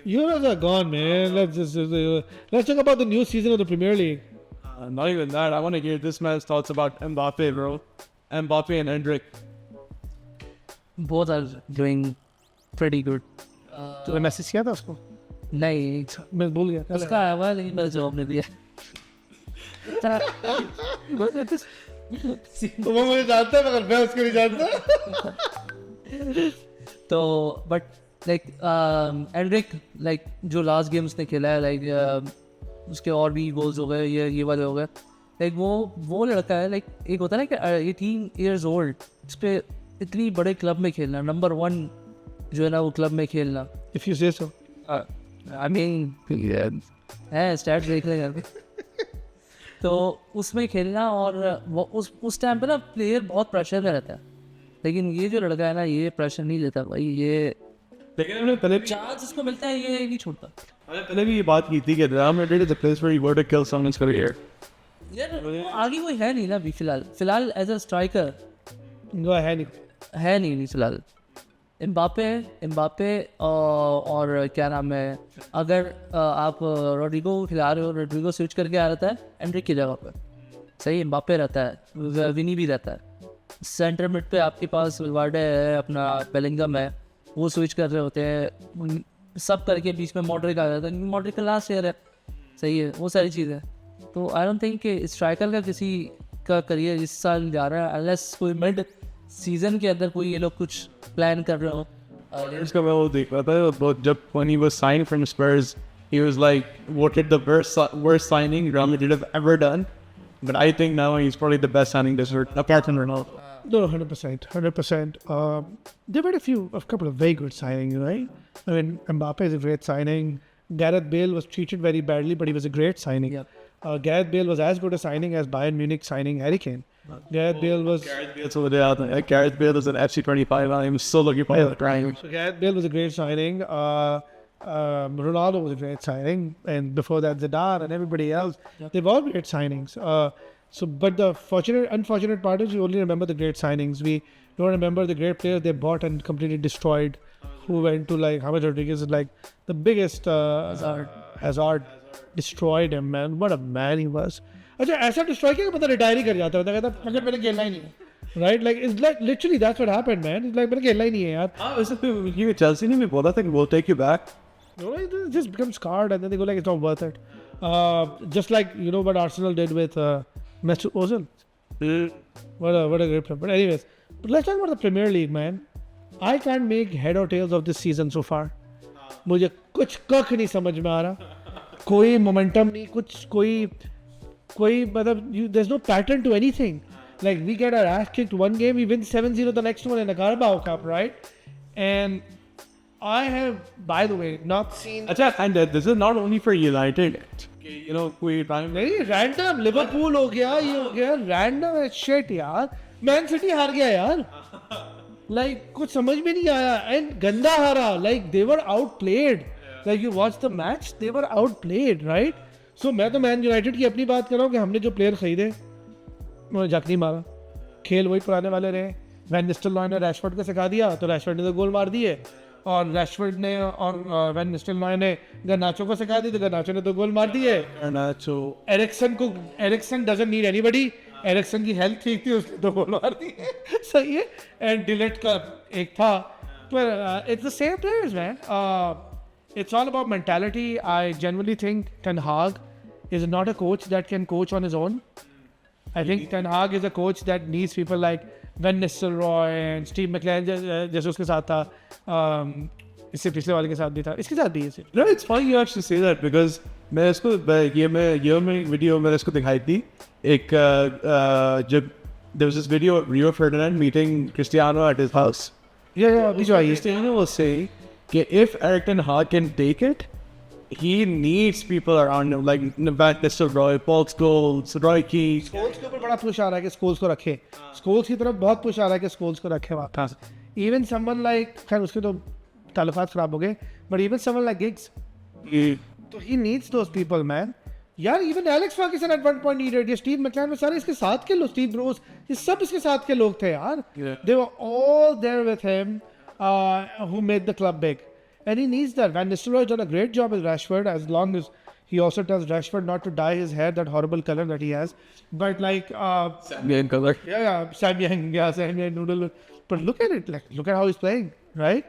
Euros are gone, man. Let's talk about the new season of the Premier League. not even that. I want to hear this man's thoughts about Mbappe, bro. Mbappe and Hendrik. Both are doing pretty good. तूने message किया था उसको? नहीं, मैं भूल गया. उसका आया हुआ लेकिन मैं जवाब नहीं दिया. वो मुझे जानता है मगर मैं उसको नहीं जानता. तो बट लाइक एंड्रिक लाइक जो लास्ट गेम उसने खेला है लाइक उसके और भी गोल्स हो गए, ये वाले हो गए. लाइक वो लड़का है लाइक एक होता है ना कि 18 years old, इस पे इतनी बड़े क्लब में खेलना, नंबर 1 जो है ना वो क्लब में खेलना. If you say so. I mean है स्टैट्स देख रहे हैं तो उसमें खेलना और वो उस टाइम पे ना प्लेयर बहुत प्रेशर में रहता है, लेकिन ये जो लड़का है ना ये प्रेशर नहीं लेता भाई. ये लेकिन हमने पहले चांस इसको मिलता है ये नहीं छोड़ता. हमने पहले भी ये बात की थी कि Real Madrid is the place where you were to kill someone's career. यार आगे कोई है नहीं ना अभी फिलहाल एज अ स्ट्राइकर वो है नहीं फिलहाल. एम्बापे और क्या नाम है, अगर आप रोड्रिगो को खिला रहे हो, रोड्रिगो स्विच करके आ रहता है एंड्रिक की जगह पर, सही. एम्बापे रहता है, विनी भी रहता है. सेंटर मिड पे आपके पास विल्वार्डे है, अपना बेलिंगम है, वो स्विच कर रहे होते हैं सब करके. बीच में मॉड्रिक आ जाता है, मॉड्रिक का लास्ट ईयर है, सही है. वो सारी चीज़ें. तो आई डोंट थिंक कि स्ट्राइकर का किसी का करियर इस साल जा रहा है अनलेस कोई मिड सीजन के अंदर कोई ये लोग कुछ प्लान कर रहे हो. इसका मैं वो देख रहा था but जब when he was signed from Spurs, he was like voted the worst signing Real Madrid have ever done. But I think now he's probably the best signing this year, apart from Ronaldo. No, 100%. There were a couple of very good signings, right? I mean, Mbappe is a great signing. Gareth Bale was treated very badly, but he was a great signing. Yep. Gareth Bale was as good a signing as Bayern Munich signing Harry Kane. Gareth Bale was... Gareth Bale is an FC25. I'm so looking forward to trying. So Gareth Bale was a great signing. Ronaldo was a great signing. And before that, Zidane and everybody else. Yep. They've all great signings. But the unfortunate part is we only remember the great signings. We don't remember the great players they bought and completely destroyed. Who went to like James Rodriguez is like the biggest Hazard destroyed him, man. What a man he was. अच्छा ऐसा destroy किया कि पता retire ही कर जाता है, कहता अगर मैंने खेलना ही नहीं है. Right, like it's like literally that's what happened, man. It's like मैंने खेलना ही नहीं है यार. हाँ वैसे ये Chelsea ने भी बोला था कि we'll take you back. No, it just becomes scarred and then they go like it's not worth it. Just like you know what Arsenal did with Mesut Ozil. What a great player. But anyways, let's talk about the Premier League, man. I can't make head or tails of this season so far. मुझे कुछ कख नहीं समझ में आ रहा. कोई momentum नहीं, कोई मतलब there's no pattern to anything. Like we get our ass kicked one game, we win 7-0 the next one in the Carabao Cup, right? And I have, by the way, not seen... And this is not only for United. You know, कोई time नहीं random Liverpool हो गया ये हो गया random shit यार man city हार गया यार लाइक कुछ समझ में नहीं आया एंड गंदा हारा like they were out played like you watch the match they were out played right so मैं तो मैन यूनाइटेड की अपनी बात कर रहा हूँ कि हमने जो प्लेयर खरीदे उन्होंने जक नहीं मारा खेल वही पुराने वाले रहे वैन निस्टेलरॉय ने रैशफोर्ड को सिखा दिया तो रैशफोर्ड ने तो गोल मार दिए और रैशफोर्ड ने और वैन निस्टेलरॉय ने गर्नाचो को सिखा दी तो गर्नाचो ने तो गोल मार दिए Garnacho. Eriksen doesn't need anybody Eriksen की हेल्थ ठीक थी उसने तो गोल मार दिए सही है एंड डिलेट का एक था पर it's the same players man it's all about mentality. I genuinely think Ten Hag is not a coach that can coach on his own. I think Ten Hag is a coach that needs people like Van Nistelrooy and Steve McLaren जैसे उसके साथ था इससे पिछले वाले के साथ भी था इसके साथ भी है No, it's funny you actually say that because मैं इसको ये में वीडियो मैंने इसको दिखाई थी एक जब there was this video of Rio Ferdinand meeting Cristiano at his house. yeah अभी जो आई है Cristiano will say that if Erik ten Hag can take it, he needs people around him like Van Nistelrooy, Paul Scholes, Roy Keane. Schools के ऊपर बड़ा push आ रहा है कि schools को रखे स्कूल्स की तरफ बहुत पुश आ रहा है कि स्कूल्स को रखे वापस इवन समवन लाइक खैर उसके तो ताल्लुकात खराब हो गए but even someone like Giggs तो he needs those people man यार even Alex Ferguson at one point needed ये स्टीव मैकलैन में सारे इसके साथ के लोग स्टीव ब्रूस ये सब इसके साथ के लोग थे यार they were all there with him who made the club big and he needs that. Van Nistelrooy has done a great job with Rashford as long as he also tells Rashford not to dye his hair that horrible color that he has but like Samian color. yeah Sam Yang noodle but look at it like look at how he's playing right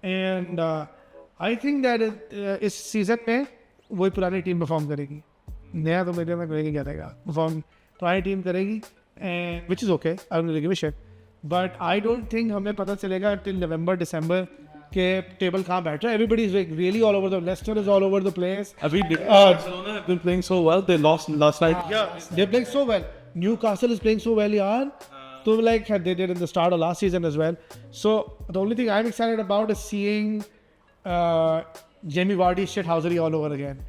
and I think that इस season में वही पुरानी team perform करेगी नया तो मेरे में करेगी क्या रहेगा परफॉर्म पुरानी टीम करेगी and which is okay I don't really give a shit but I don't think हमें पता चलेगा till November December के टेबल कहाँ बैठ रहा है everybody is like really all over the Leicester is all over the place Barcelona have been playing so well. They lost last night. yeah they're playing so well Newcastle is playing so well yaar so like they did in the start of last season as well so the only thing I'm excited about is seeing Jamie Vardy's shithousery all over again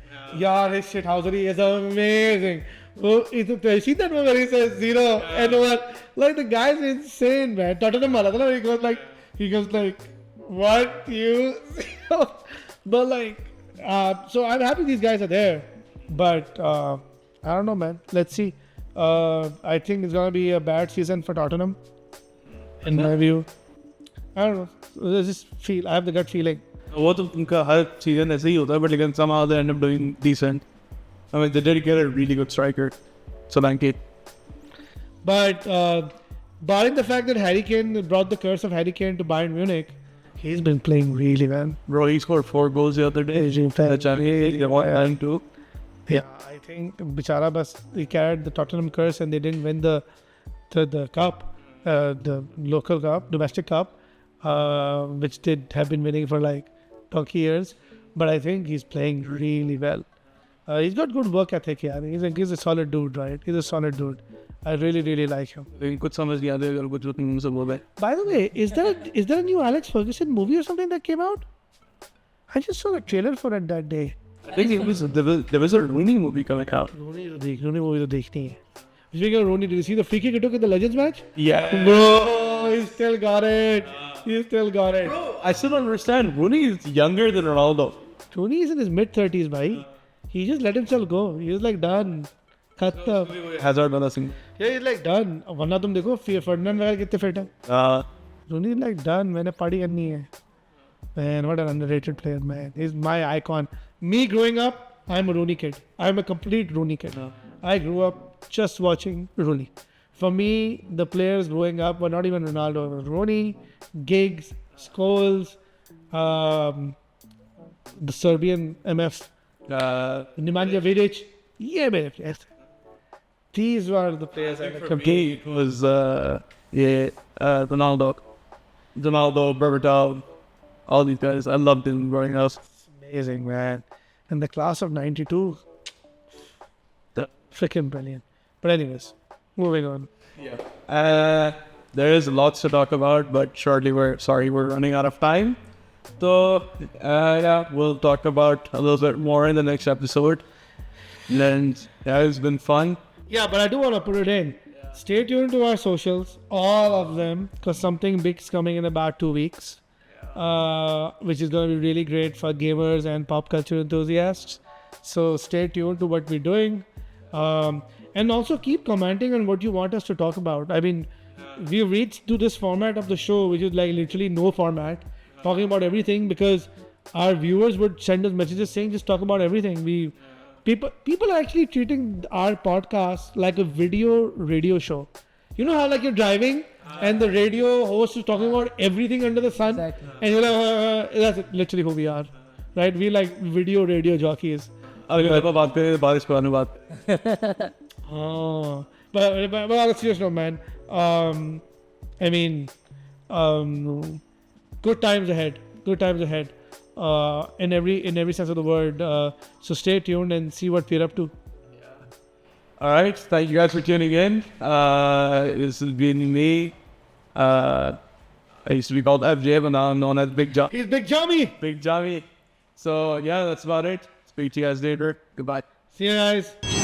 yaar his shithousery is amazing you see that one where he says 0 and 1 like the guy's insane man Tottenham he goes like what you but like so I'm happy these guys are there but I don't know man let's see I think it's gonna be a bad season for Tottenham in my view I don't know I just feel I have the gut feeling वो तो उनका हर season ऐसे ही होता है but लेकिन somehow they end up doing decent. I mean they did get a really good striker. Solanke. but barring the fact that Harry Kane brought the curse of Harry Kane to Bayern Munich he's been playing really well Bro, he scored 4 goals the other day. The Champions League, and too. yeah I think bichara bas he carried the Tottenham curse and they didn't win the cup the local cup domestic cup which they have been winning for like 20 years but I think he's playing really well he's got good work ethic yeah he's a solid dude right he's a solid dude I really like him लेकिन कुछ समझ नहीं आते अगर कुछ तुम सब बोल रहे. by the way is there a new Alex Ferguson movie or something that came out I just saw the trailer for it that day I think there was a Rooney movie coming out. Rooney movie तो देखनी है speaking of Rooney did you see the free kick he took in the Legends match Yeah. bro he still got it Bro, I still don't understand. Rooney is younger than Ronaldo. Rooney is in his mid-30s bhai he just let himself go he was like done khatam Hazard वाला thing. yeah he's like done वरना तुम देखो Ferdinand वगैरह कितने fit है Rooney is like done मैंने party करनी है man what an underrated player man he's my icon me growing up I'm a Rooney kid I'm a complete Rooney kid I grew up just watching Rooney for me the players growing up were not even Ronaldo it was Rooney Giggs Scholes the Serbian MF Nemanja Vidic yeah mere players these were the players I For me, it was Ronaldo, Berbatov, all these guys. I loved them growing up. amazing man and the class of 92 the freaking brilliant but anyways moving on There is lots to talk about, but shortly we're running out of time. So, yeah, we'll talk about a little bit more in the next episode. And yeah, it's been fun. Yeah, but I do want to put it in. Stay tuned to our socials, all of them, because something big's coming in about 2 weeks, which is going to be really great for gamers and pop culture enthusiasts. So stay tuned to what we're doing. And also keep commenting on what you want us to talk about. I mean, we've reached to this format of the show, which is like literally no format, talking about everything, because our viewers would send us messages saying just talk about everything. People are actually treating our podcast like a radio show. You know how like you're driving and the radio host is talking about everything under the sun, Exactly. and you're like, that's literally who we are, right? We like radio jockeys. बात करें बारिश पुरानी बात. Oh, but on a serious note, man. I mean, good times ahead. Good times ahead. In every sense of the word. So stay tuned and see what we're up to. All right. Thank you guys for tuning in. This has been me. I used to be called FJ, but now I'm known as Big John. He's Big Jummy. Big Johnny. So yeah, that's about it. Speak to you guys later. Goodbye. See you guys.